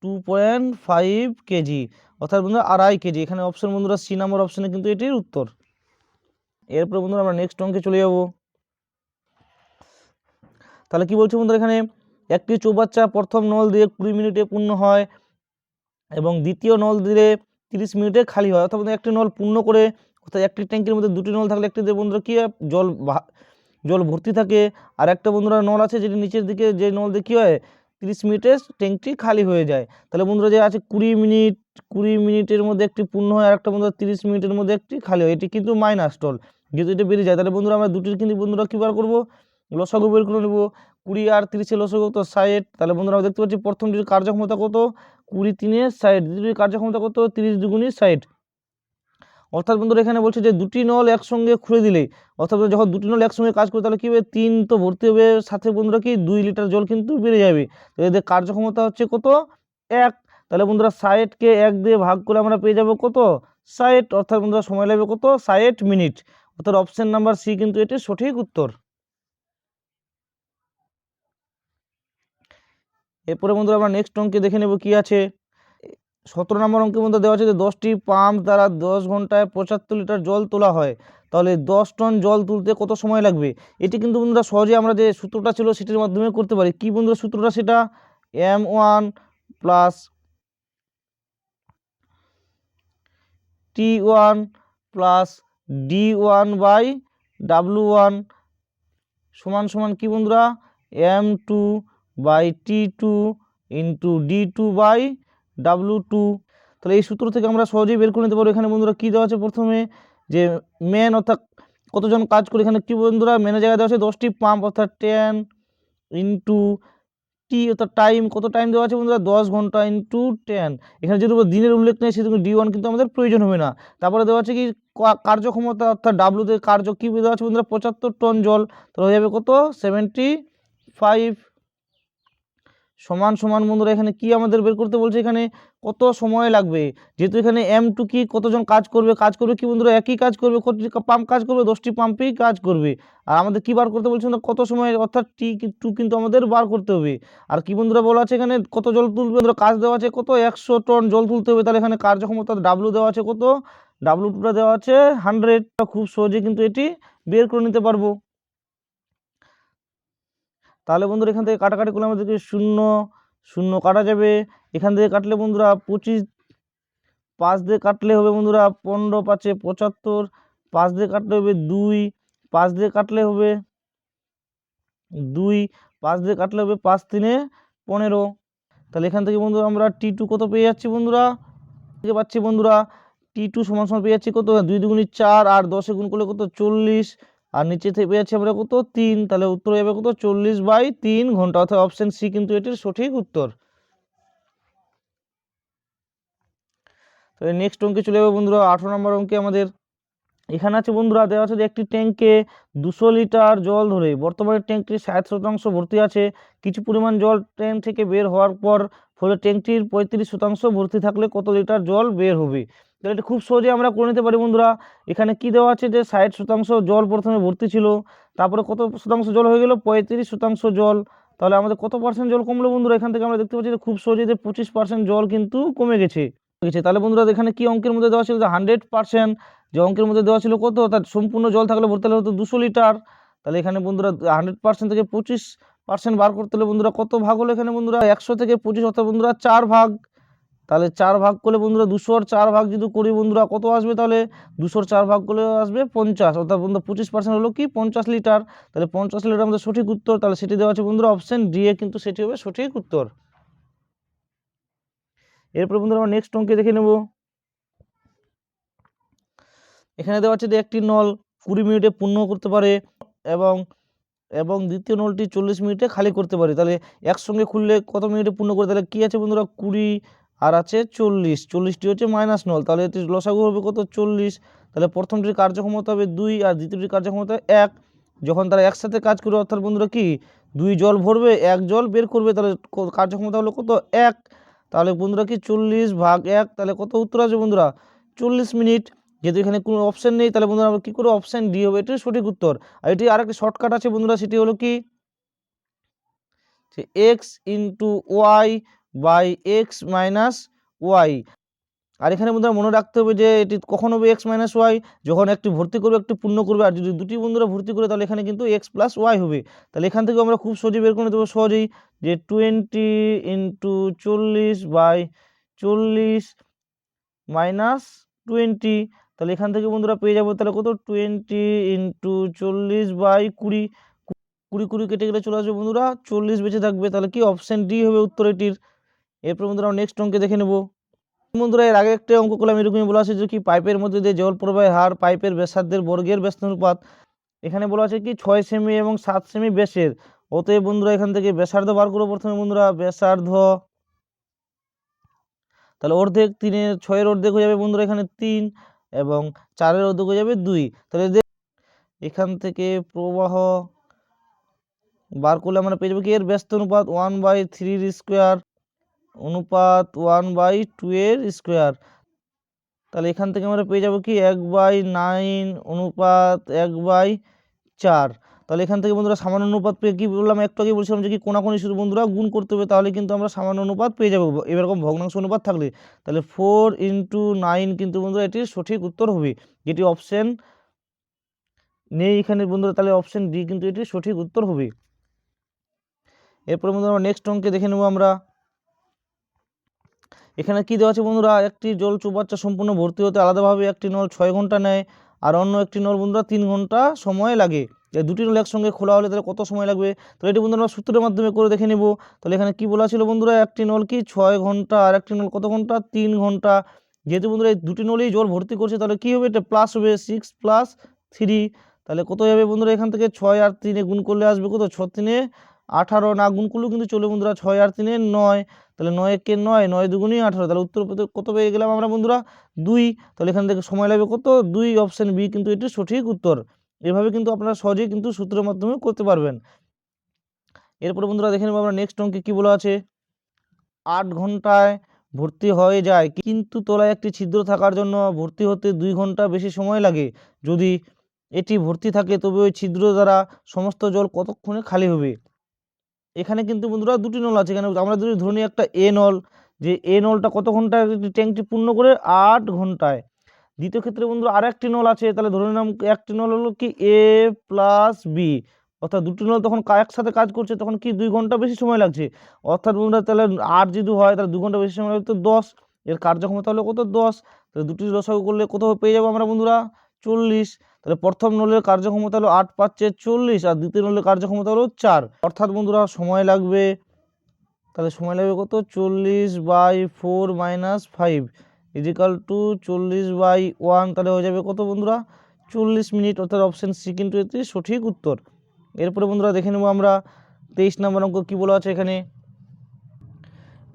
2.5 কেজি, অর্থাৎ বন্ধুরা 2.5 কেজি। এখানে অপশন বন্ধুরা সি নাম্বার অপশনে কিন্তু এটির উত্তর। এরপরে বন্ধুরা আমরা নেক্সট অঙ্কে চলে যাব। তাহলে কি বলছে বন্ধুরা, এখানে একটি চৌবাচ্চা প্রথম নল দিয়ে 20 মিনিটে পূর্ণ হয় এবং দ্বিতীয় নল দিলে 30 মিনিটে খালি হয়। অর্থাৎ একটি নল পূর্ণ করে, অর্থাৎ একটি ট্যাঙ্কের মধ্যে দুটি নল থাকলে একটিতে বন্ধুরা কি হয়, জল ভর্তি থাকে, আর একটা বন্ধুরা নল আছে যেটি নিচের দিকে, যে নল দিয়ে কী হয় 30 মিনিটে ট্যাঙ্কটি খালি হয়ে যায়। তাহলে বন্ধুরা যে আছে 20 মিনিটের মধ্যে একটি পূর্ণ হয়, আর একটা বন্ধুরা 30 মিনিটের মধ্যে একটি খালি হয়, এটি কিন্তু মাইনাস টল, যেহেতু এটা বেড়ে যায়। তাহলে বন্ধুরা আমরা দুটির কিন্তু বন্ধুরা কী বার করবো, লসাগু বের করে নেব। 20 আর 30 লসাগু তো 60। তাহলে বন্ধুরা আমরা দেখতে পাচ্ছি প্রথমটির কার্যক্ষমতা কত, 20 3 60, দ্বিতীয়টির কার্যক্ষমতা কত, 30 2 60। অর্থাৎ বন্ধুরা এখানে বলছে যে দুটি নল একসঙ্গে খুলে দিলে, অর্থাৎ যখন দুটি নল একসঙ্গে কাজ করে তাহলে কী হবে, 3 তো ভর্তি হবে, সাথে বন্ধুরা কি 2 লিটার জল কিন্তু বেড়ে যাবে। তো এদের কার্যক্ষমতা হচ্ছে কত, 1। তাহলে বন্ধুরা 60কে 1 দিয়ে ভাগ করে আমরা পেয়ে যাব কত, 60। অর্থাৎ বন্ধুরা সময় লাগবে কত, 60 মিনিট। অর্থাৎ অপশন নাম্বার সি কিন্তু এটি সঠিক উত্তর। এরপরে বন্ধুরা আমরা নেক্সট অঙ্কে দেখে নেব কি আছে। 17 নম্বর অঙ্কের মধ্যে দেওয়া আছে যে 10টি পাম্প দ্বারা 10 ঘন্টায় 75 লিটার জল তোলা হয়, তাহলে 10 টন জল তুলতে কত সময় লাগবে। এটি কিন্তু বন্ধুরা সহজে আমরা যে সূত্রটা ছিল সেটির মাধ্যমে করতে পারি। কি বন্ধুরা সূত্রটা, সেটা M1 plus T1 plus D1 by W1 সমান সমান কি বন্ধুরা, M2 by T2 into D2 by W2। তাহলে এই সূত্র থেকে আমরা সহজেই বের করে নিতে পারবো। এখানে বন্ধুরা কী দেওয়া আছে, প্রথমে যে মেন অর্থাৎ কতজন কাজ করে, এখানে কি বন্ধুরা মেনের জায়গায় দেওয়া আছে 10টি পাম্প, অর্থাৎ 10 ইন্টু টি অর্থাৎ টাইম, কত টাইম দেওয়া আছে বন্ধুরা 10 ঘন্টা ইন্টু 10। এখানে যেহেতু দিনের উল্লেখ নেই সেহেতু D1 কিন্তু আমাদের প্রয়োজন হবে না। তারপরে দেওয়া আছে কি কার্যক্ষমতা, অর্থাৎ ডাব্লুতে কার্য কী দেওয়া আছে বন্ধুরা 75 টন জল, তাহলে হয়ে যাবে কত 75 সমান সমান বন্ধুরা এখানে কি আমাদের বের করতে বলছে, এখানে কত সময় লাগবে। যেহেতু এখানে M2 কি কতজন কাজ করবে কি বন্ধুরা একই কাজ করবে, কতটি পাম্প কাজ করবে, 10টি পাম্পই কাজ করবে। আর আমাদের কি বার করতে বলছে না, কত সময়, অর্থাৎ T2 কিন্তু আমাদের বার করতে হবে। আর কি বন্ধুরা বলা আছে এখানে কত জল তুলবে, বন্ধুরা কাজ দেওয়া আছে কত 100 টন জল তুলতে হবে। তাহলে এখানে কার্যক্ষমতা ডাব্লু দেওয়া আছে কত, W2টা দেওয়া আছে 100। খুব সহজে কিন্তু এটি বের করে নিতে পারবো। তাহলে বন্ধুরা এখান থেকে কাটাকাটি করলে আমাদেরকে 0 0 কাটা যাবে। এখান থেকে কাটলে বন্ধুরা 25, 5 দিয়ে কাটলে হবে বন্ধুরা 15 5 75, 5 দিয়ে কাটলে হবে 2, 5 দিয়ে কাটলে হবে 2, 5 দিয়ে কাটলে হবে 5 3 15। তাহলে এখান থেকে বন্ধুরা আমরা T2 কত পেয়ে যাচ্ছি বন্ধুরা, পাচ্ছি বন্ধুরা T2 সমান সমান পেয়ে যাচ্ছি কত, 2 2 4 আর 10 গুণ করলে কত 40, আর নিচে থেকে পেয়ে যাচ্ছি আমরা কত 3। তাহলে উত্তর হবে কত 40/3 ঘন্টা, অর্থাৎ অপশন সি কিন্তু এটির সঠিক উত্তর। তাহলে নেক্সট অঙ্কে চলে যাবো বন্ধুরা। 18 নম্বর অঙ্কে আমাদের এখানে আছে বন্ধুরা দেওয়া আছে যে একটি ট্যাঙ্কে 200 লিটার জল ধরে বর্তমানে ট্যাঙ্কটির 60% ভর্তি আছে, কিছু পরিমাণ জল ট্যাঙ্ক থেকে বের হওয়ার পর ফলে ট্যাঙ্কটির 35% ভর্তি থাকলে কত লিটার জল বের হবে। তাহলে এটা খুব সহজে আমরা করে নিতে পারি বন্ধুরা। এখানে কি দেওয়া আছে যে 60% জল প্রথমে ভর্তি ছিল, তারপরে কত শতাংশ জল হয়ে গেল 35% জল। তাহলে আমাদের কত পার্সেন্ট জল কমলো বন্ধুরা, এখান থেকে আমরা দেখতে পাচ্ছি যে খুব সহজে যে 25% জল কিন্তু কমে গেছে। তাহলে বন্ধুরা এখানে কি অঙ্কের মধ্যে দেওয়া ছিল যে 100%, যে অঙ্কের মধ্যে দেওয়া ছিল কত, অর্থাৎ সম্পূর্ণ জল থাকলে ভর্তি হলে হতো 200 লিটার। তাহলে এখানে বন্ধুরা 100% থেকে 25% বার করতে হলে বন্ধুরা কত ভাগ হলো, এখানে বন্ধুরা 100 থেকে 25 অর্থাৎ বন্ধুরা 4 ভাগ। তাহলে 4 ভাগ করলে বন্ধুরা 200 4 ভাগ যদি করি বন্ধুরা কত আসবে, তাহলে 200 4 ভাগ করলে আসবে 50, অর্থাৎ বন্ধুরা 25% হলো কি 50 লিটার। তাহলে 50 লিটার আমাদের সঠিক উত্তর। তাহলে সেটি দেওয়া আছে বন্ধুরা অপশন ডি এ, কিন্তু সেটি হবে সঠিক উত্তর। এরপরে বন্ধুরা আমরা নেক্সট অঙ্কে দেখে নেব। এখানে দেওয়া আছে যে একটি নল 20 মিনিটে পূর্ণ করতে পারে এবং এবং দ্বিতীয় নলটি 40 মিনিটে খালি করতে পারে। তাহলে একসঙ্গে খুললে কত মিনিটে পূর্ণ করে, তাহলে কি আছে বন্ধুরা 20 আর আছে 40, 40টি হচ্ছে মাইনাস নল, তাহলে এটি লসাগু হবে কত 40। তাহলে প্রথমটির কার্যক্ষমতা হবে 2 আর দ্বিতীয়টির কার্যক্ষমতা 1। যখন তারা একসাথে কাজ করবে অর্থাৎ বন্ধুরা কি 2 জল ভরবে 1 জল বের করবে, তাহলে কার্যক্ষমতা হলো কত 1। তাহলে বন্ধুরা কি 40 ভাগ 1, তাহলে কত উত্তর আসবে বন্ধুরা 40 মিনিট। যেহেতু এখানে কোনো অপশান নেই তাহলে বন্ধুরা আমরা কী করে অপশান ডি হবে এটি সঠিক উত্তর। আর এটি আরেকটি শর্টকাট আছে বন্ধুরা, সেটি হলো কি যে x into y by x minus y. আর এখানে বন্ধুরা মনে রাখতে হবে যে এটি কখন হবে এক্স মাইনাস ওয়াই, যখন একটি ভর্তি করবে একটি পূর্ণ করবে, আর যদি দুটি বন্ধুরা ভর্তি করে তাহলে এখানে কিন্তু এক্স প্লাস ওয়াই হবে। তাহলে এখান থেকে আমরা খুব সহজে বের করে দেবো সহজেই যে 20 ইন্টু 40 বাই 40 মাইনাস 20। তাহলে এখান থেকে বন্ধুরা পেয়ে যাবো তাহলে কত 20 ইন্টু 40 বাই 20, 20 কেটে গেলে চলে আসবে বন্ধুরা 40 বেঁচে থাকবে। তাহলে কি অপশান ডি হবে উত্তর এটির। এরপর বন্ধুরা নেক্সট অঙ্কে দেখে নেব। বন্ধুরা এর আগে একটা অঙ্ক করলাম, এরকমই বলা আছে যে কি পাইপের মধ্যে দিয়ে জল প্রবাহের হার পাইপের ব্যাসার্ধের বর্গের ব্যস্তানুপাত। এখানে বলা আছে কি 6 সেমি এবং 7 সেমি ব্যাসের। অতএব বন্ধুরা এখান থেকে ব্যাসার্ধ বার করবো প্রথমে বন্ধুরা, ব্যাসার্ধ তাহলে অর্ধেক 3-এর 6-এর অর্ধেক হয়ে যাবে বন্ধুরা এখানে 3 এবং 4-এর অর্ধেক হয়ে যাবে 2। তাহলে এখান থেকে প্রবাহ বার করলে আমরা পেয়ে যাবো কি এর ব্যস্ত অনুপাত 1/3 স্কোয়ার অনুপাত 1/2 এর স্কোয়ার। তাহলে এখান থেকে আমরা পেয়ে যাবো কি 1/9 অনুপাত 1/4। তাহলে এখান থেকে বন্ধুরা সামান্য অনুপাত পেয়ে কি বললাম, একটু আগে বলছিলাম যে কি কোনাকুনি শুধু বন্ধুরা গুণ করতে হবে, তাহলে কিন্তু আমরা সামান্য অনুপাত পেয়ে যাবো এরকম ভগ্নাংশ অনুপাত থাকলে। তাহলে 4 ইন্টু 9 কিন্তু বন্ধুরা এটির সঠিক উত্তর হবে, যেটি অপশন নেই এখানে বন্ধুরা, তাহলে অপশন ডি কিন্তু এটির সঠিক উত্তর হবে। এরপর বন্ধুরা আমরা নেক্সট অঙ্কে দেখে নেব আমরা। এখানে কি দেওয়া আছে বন্ধুরা, একটি জল চৌবাচ্চা সম্পূর্ণ ভর্তি হতে আলাদাভাবে একটি নল 6 ঘন্টা নেয় আর অন্য একটি নল বন্ধুরা 3 ঘন্টা সময় লাগে। এই দুটি নল একসঙ্গে খোলা হলে তাহলে কত সময় লাগবে, তাহলে এটি বন্ধুরা আমরা সূত্রের মাধ্যমে করে দেখে নেব। তাহলে এখানে কি বলা ছিল বন্ধুরা, একটি নল কি 6 ঘন্টা আর একটি নল কত ঘন্টা 3 ঘন্টা। যেহেতু বন্ধুরা এই দুটি নলেই জল ভর্তি করছে তাহলে কি হবে, এটা প্লাস হবে 6 + 3। তাহলে কত যাবে বন্ধুরা, এখান থেকে 6 আর 3 গুণ করলে আসবে কত 6 × 3 = 18, না গুণ করলেও কিন্তু চলে বন্ধুরা, 6 আর 3 = 9। তাহলে 9 × 1 = 9, 9 × 2 = 18। তাহলে উত্তর কত পেয়ে গেলাম আমরা বন্ধুরা 2। তাহলে এখান থেকে সময় লাগবে কত 2, অপশন বি কিন্তু এটি সঠিক উত্তর। এভাবে কিন্তু আপনারা সহজেই কিন্তু সূত্রের মাধ্যমে করতে পারবেন। এরপরে বন্ধুরা দেখে নেব আমরা নেক্সট অঙ্কে কি বলা আছে, 8 ঘন্টায় ভর্তি হয়ে যায় কিন্তু তলায় একটি ছিদ্র থাকার জন্য ভর্তি হতে 2 ঘন্টা বেশি সময় লাগে। যদি এটি ভর্তি থাকে তবে ওই ছিদ্র দ্বারা সমস্ত জল কতক্ষণে খালি হবে। এখানে কিন্তু বন্ধুরা দুটি নল আছে, এখানে আমরা যদি ধরে নিই একটা এ নল, যে এ নলটা কত ঘন্টায় ট্যাঙ্কটি পূর্ণ করে 8 ঘন্টায়। দ্বিতীয় ক্ষেত্রে বন্ধুরা আর একটি নল আছে, তাহলে ধরে নিলাম একটি নল হলো কি এ প্লাস বি, অর্থাৎ দুটি নল তখন একসাথে কাজ করছে তখন কি 2 ঘন্টা বেশি সময় লাগছে। অর্থাৎ বন্ধুরা তাহলে 8 যদি হয় তাহলে 2 ঘন্টা বেশি সময় লাগবে তো 10, এর কার্যক্ষমতা হলো কত 10। তাহলে দুটি লসাগু করলে কত পেয়ে যাবো আমরা বন্ধুরা 40। তাহলে প্রথম নলের কার্যক্ষমতা হলো 8 × 5 = 40 আর দ্বিতীয় নলের কার্যক্ষমতা হলো 4। অর্থাৎ বন্ধুরা সময় লাগবে, তাহলে সময় লাগবে কত 40/4 - 5 = 40/1। তাহলে হয়ে যাবে কত বন্ধুরা 40 মিনিট, অর্থাৎ অপশন সি কিন্তু এটি সঠিক উত্তর। এরপরে বন্ধুরা দেখে নেব আমরা 23 নম্বর অঙ্ক কি বলা আছে এখানে।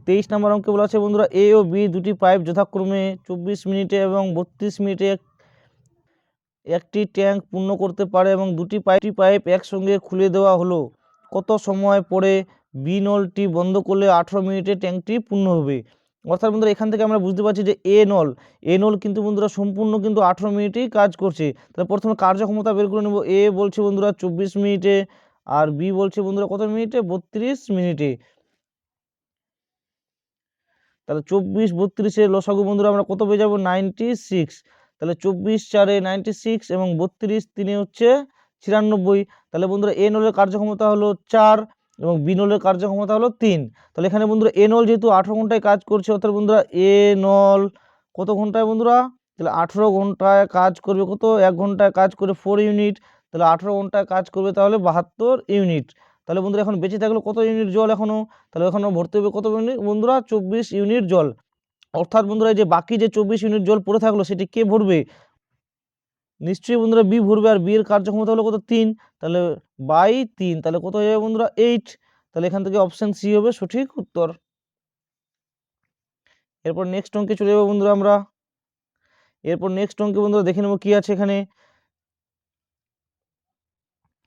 23 নম্বর অঙ্কে বলা আছে বন্ধুরা এ ও বি দুটি পাইপ যথাক্রমে 24 মিনিটে এবং 32 মিনিটে একটি ট্যাঙ্ক পূর্ণ করতে পারে এবং দুটি পাইপ একসঙ্গে খুলে দেওয়া হলো। কত সময় পরে বি নলটি বন্ধ করলে 18 মিনিটে ট্যাঙ্কটি পূর্ণ হবে। অর্থাৎ বন্ধুরা এখান থেকে আমরা বুঝতে পারছি যে এ নল কিন্তু বন্ধুরা সম্পূর্ণ কিন্তু 18 মিনিটেই কাজ করছে। তাহলে প্রথমে কার্যক্ষমতা বের করে নেব। এ বলছে বন্ধুরা 24 মিনিটে আর বি বলছে বন্ধুরা কত মিনিটে 32 মিনিটে। তাহলে 24 32-এর লসাগু বন্ধুরা আমরা কত পেয়ে যাবো 96। তাহলে 24 × 4 = 96 এবং 32 3 হচ্ছে 96। তাহলে বন্ধুরা এ নলের কার্যক্ষমতা হলো 4 এবং বি নলের কার্যক্ষমতা হলো 3। তাহলে এখানে বন্ধুরা এ নল যেহেতু 18 ঘন্টায় কাজ করছে, অর্থাৎ বন্ধুরা এ নল কত ঘন্টায় বন্ধুরা, তাহলে 18 ঘন্টায় কাজ করবে কত 1 ঘন্টায় কাজ করে 4 ইউনিট, তাহলে 18 ঘন্টায় কাজ করবে তাহলে 72 ইউনিট। তাহলে বন্ধুরা এখন বেঁচে থাকলো কত ইউনিট জল এখনো, তাহলে এখনো ভর্তি হবে কত ইউনিট বন্ধুরা 24 ইউনিট জল। অর্থাৎ বন্ধুরা এই যে বাকি যে 24 ইউনিট জল পড়ে থাকলো সেটি কে ভরবে? নিশ্চয়ই বন্ধুরা বি ভরবে। আর বি এর কার্যক্ষমতা হলো কত? 3, তাহলে বাই 3, তাহলে কত হয়ে যাবে বন্ধুরা? 8। তাহলে এখান থেকে অপশন সি হবে সঠিক উত্তর। এরপর নেক্সট অঙ্কে চলে যাবো বন্ধুরা আমরা। এরপর নেক্সট অঙ্কে বন্ধুরা দেখে নেবো কি আছে এখানে।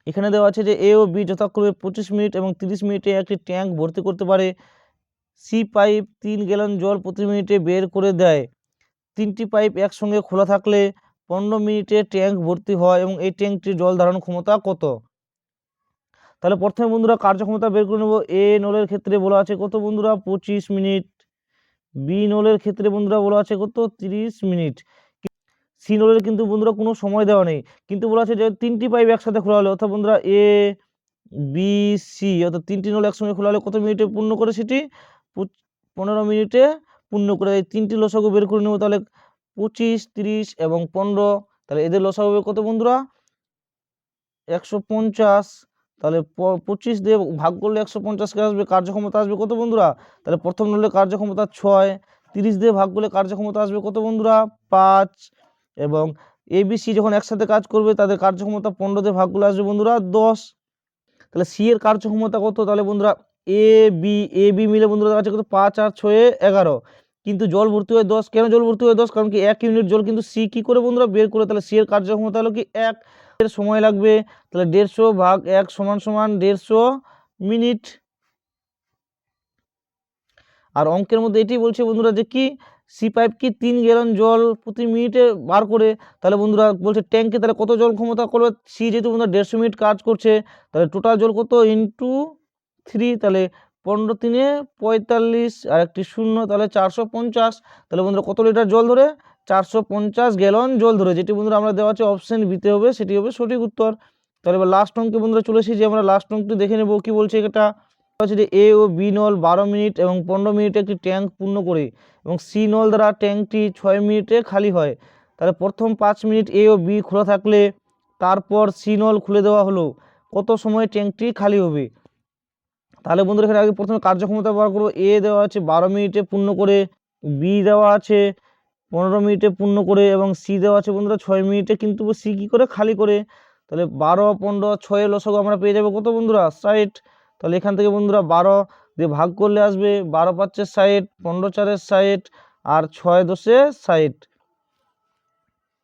এখানে দেওয়া আছে যে এ ও বি যথাক্রমে 25 মিনিট এবং 30 মিনিটে একটি ট্যাঙ্ক ভর্তি করতে পারে। সি পাইপ 3 গ্যালন জল প্রতি মিনিটে বের করে দেয়। 3টি পাইপ একসঙ্গে খোলা থাকলে 15 মিনিটে ট্যাঙ্ক ভর্তি হয় এবং এই ট্যাঙ্কটির জল ধারণ ক্ষমতা কত? তাহলে প্রথমে বন্ধুরা কার্যক্ষমতা বের করে নেব। এ নলের ক্ষেত্রে বলা আছে কত বন্ধুরা? 25 মিনিট। বি নলের ক্ষেত্রে বন্ধুরা বলা আছে কত? 30 মিনিট। সি নলের কিন্তু বন্ধুরা কোনো সময় দেওয়া নেই, কিন্তু বলা আছে যে 3টি পাইপ একসাথে খোলা হলে, অর্থাৎ বন্ধুরা এ বি সি, অর্থাৎ 3টি নল একসঙ্গে খোলা হলে কত মিনিটে পূর্ণ করে? সেটি 15 মিনিটে পূর্ণ করে। এই 3টি লসাগু বের করে নেব। তাহলে 25, 30 এবং 15, তাহলে এদের লসাগু হবে কত বন্ধুরা? 150। তাহলে 25 দিয়ে ভাগ করলে 150 কে আসবে, কার্যক্ষমতা আসবে কত বন্ধুরা? তাহলে প্রথম নলের কার্যক্ষমতা 6, 30 দিয়ে ভাগ করলে কার্যক্ষমতা আসবে কত বন্ধুরা? 5। এবং এবিসি যখন একসাথে কাজ করবে তাদের কার্যক্ষমতা 15 দিয়ে ভাগ করলে আসবে বন্ধুরা 10। তাহলে সি এর কার্যক্ষমতা কত? তাহলে বন্ধুরা এ বি মিলে বন্ধুরা আছে কত? 5 আর 6 11, কিন্তু জল ভর্তি হয় 10। কেন জল ভর্তি হয় 10? কারণ কি 1 ইউনিট জল কিন্তু সি কি করে বন্ধুরা বের করে। তাহলে সি এর কার্যক্ষমতা হলো কি 1। এর সময় লাগবে, তাহলে 150 ভাগ 1 সমান সমান 150 মিনিট। আর অঙ্কের মধ্যে এটি বলছে বন্ধুরা যে কি সি পাইপ কি 3 গ্যালন জল প্রতি মিনিটে বার করে। তাহলে বন্ধুরা বলছে ট্যাঙ্কে তাহলে কত জল ক্ষমতা করবে? সি যেহেতু বন্ধুরা 150 মিনিট কাজ করছে, তাহলে টোটাল জল কত? ইন্টু 3, তাহলে 15 3 45 আর একটি 0, তাহলে 450। তাহলে বন্ধুরা কত লিটার জল ধরে? 450 গ্যালন জল ধরে, যেটি বন্ধুরা আমরা দেওয়া আছে অপশন বিতে হবে, সেটি হবে সঠিক উত্তর। তাহলে এবার লাস্ট অঙ্কে বন্ধুরা চলে এসেছি, আমরা লাস্ট অঙ্কটি দেখে নেব কি বলছে এটা। আছে যে এ ও বি নল 12 মিনিট এবং 15 মিনিটে একটি ট্যাঙ্ক পূর্ণ করে এবং সি নল দ্বারা ট্যাঙ্কটি 6 মিনিটে খালি হয়। তাহলে প্রথম 5 মিনিট এ ও বি খোলা থাকলে তারপর সি নল খুলে দেওয়া হলো, কত সময় ট্যাঙ্কটি খালি হবে? তাহলে বন্ধুরা এখানে আগে প্রথমে কার্যক্ষমতা বার করবো। এ দেওয়া আছে 12 মিনিটে পূর্ণ করে, বি দেওয়া আছে 15 মিনিটে পূর্ণ করে এবং সি দেওয়া আছে বন্ধুরা 6 মিনিটে, কিন্তু সি কি করে? খালি করে। তাহলে 12 15 6 লসাগু আমরা পেয়ে যাবো কত বন্ধুরা? 60। তাহলে এখান থেকে বন্ধুরা 12 দিয়ে ভাগ করলে আসবে 12 5 60, 15 4 60 আর 6 10 60।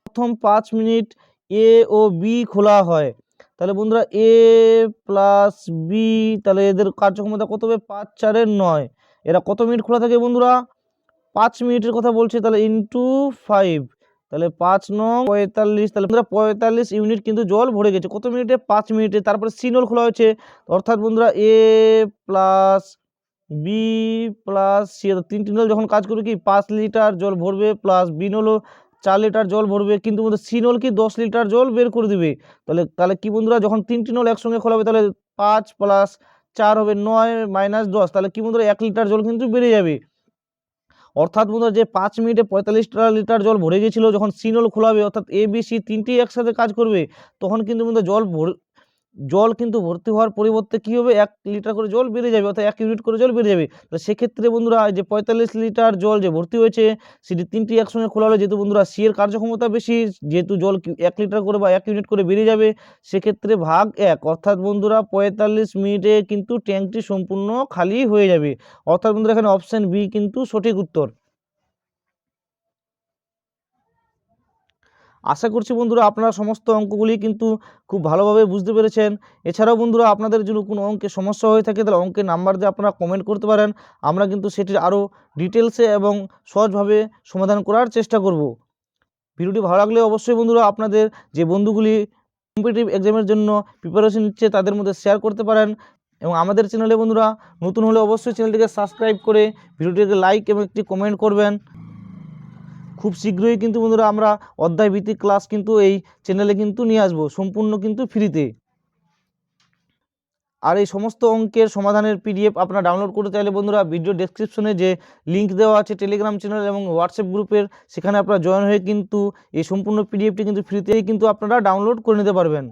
প্রথম 5 মিনিট এ ও বি খোলা হয়, তাহলে বন্ধুরা এ প্লাস বি, তাহলে এদের কার্যক্ষমতা কত হবে? 5 4 9। এরা কত মিনিট খোলা থাকে বন্ধুরা? 5 মিনিটের কথা বলছে, তাহলে ইন্টু 5, তাহলে 5 9 45। তাহলে বন্ধুরা 45 ইউনিট কিন্তু জল ভরে গেছে কত মিনিটে? 5 মিনিটে। তারপরে সি নল খোলা হয়েছে, অর্থাৎ বন্ধুরা এ প্লাস বি প্লাস সি, 3টি নল যখন কাজ করবে কি 5 লিটার জল ভরবে, প্লাস বি নলও 4 লিটার জল ভরবে, কিন্তু বন্ধুরা সি নল কি 10 লিটার জল বের করে দিবে। তাহলে তাহলে কি বন্ধুরা যখন 3টি নল একসঙ্গে খোলা হবে, তাহলে 5 প্লাস 4 হবে 9 মাইনাস 10, তাহলে কি বন্ধুরা 1 লিটার জল কিন্তু বেড়ে যাবে। অর্থাৎ বন্ধুরা যে 5 মিনিটে 45 লিটার জল ভরে গেছিল, যখন সি নল খোলা হবে অর্থাৎ এ বি সি 3টি একসাথে কাজ করবে, তখন কিন্তু বন্ধুরা জল কিন্তু ভর্তি হওয়ার পরিবর্তে কি হবে? 1 লিটার করে জল বেড়ে যাবে, অর্থাৎ 1 ইউনিট করে জল বেড়ে যাবে। তো সেক্ষেত্রে বন্ধুরা যে 45 লিটার জল যে ভর্তি হয়েছে সেটি 3টি একসঙ্গে খোলা হলে, যেহেতু বন্ধুরা সি এর কার্যক্ষমতা বেশি, যেহেতু জল 1 লিটার করে বা 1 ইউনিট করে বেরিয়ে যাবে, সেক্ষেত্রে ভাগ 1, অর্থাৎ বন্ধুরা 45 মিনিটে কিন্তু ট্যাঙ্কটি সম্পূর্ণ খালি হয়ে যাবে। অর্থাৎ বন্ধুরা এখানে অপশন বি কিন্তু সঠিক উত্তর। আশা করছি বন্ধুরা আপনারা সমস্ত অঙ্কগুলি কিন্তু খুব ভালোভাবে বুঝতে পেরেছেন। এছাড়াও বন্ধুরা আপনাদের যদি কোনো অঙ্কে সমস্যা হয়ে থাকে, তাহলে অঙ্কের নাম্বার দিয়ে আপনারা কমেন্ট করতে পারেন। আমরা কিন্তু সেটির আরও ডিটেলসে এবং সহজভাবে সমাধান করার চেষ্টা করব। ভিডিওটি ভালো লাগলে অবশ্যই বন্ধুরা আপনাদের যে বন্ধুগুলি কম্পিটিটিভ এক্সামের জন্য প্রিপারেশন নিচ্ছে তাদের মধ্যে শেয়ার করতে পারেন। এবং আমাদের চ্যানেলে বন্ধুরা নতুন হলে অবশ্যই চ্যানেলটিকে সাবস্ক্রাইব করে ভিডিওটিকে লাইক এবং একটি কমেন্ট করবেন। খুব শীঘ্রই কিন্তু বন্ধুরা আমরা অধ্যায় ভিত্তিক ক্লাস কিন্তু এই চ্যানেলে কিন্তু নিয়ে আসবো, সম্পূর্ণ কিন্তু ফ্রিতে। আর এই সমস্ত অঙ্কের সমাধানের পিডিএফ আপনারা ডাউনলোড করতে চাইলে বন্ধুরা ভিডিও ডেসক্রিপশনে যে লিঙ্ক দেওয়া আছে টেলিগ্রাম চ্যানেল এবং হোয়াটসঅ্যাপ গ্রুপের, সেখানে আপনারা জয়েন হয়ে কিন্তু এই সম্পূর্ণ পিডিএফটি কিন্তু ফ্রিতেই কিন্তু আপনারা ডাউনলোড করে নিতে পারবেন।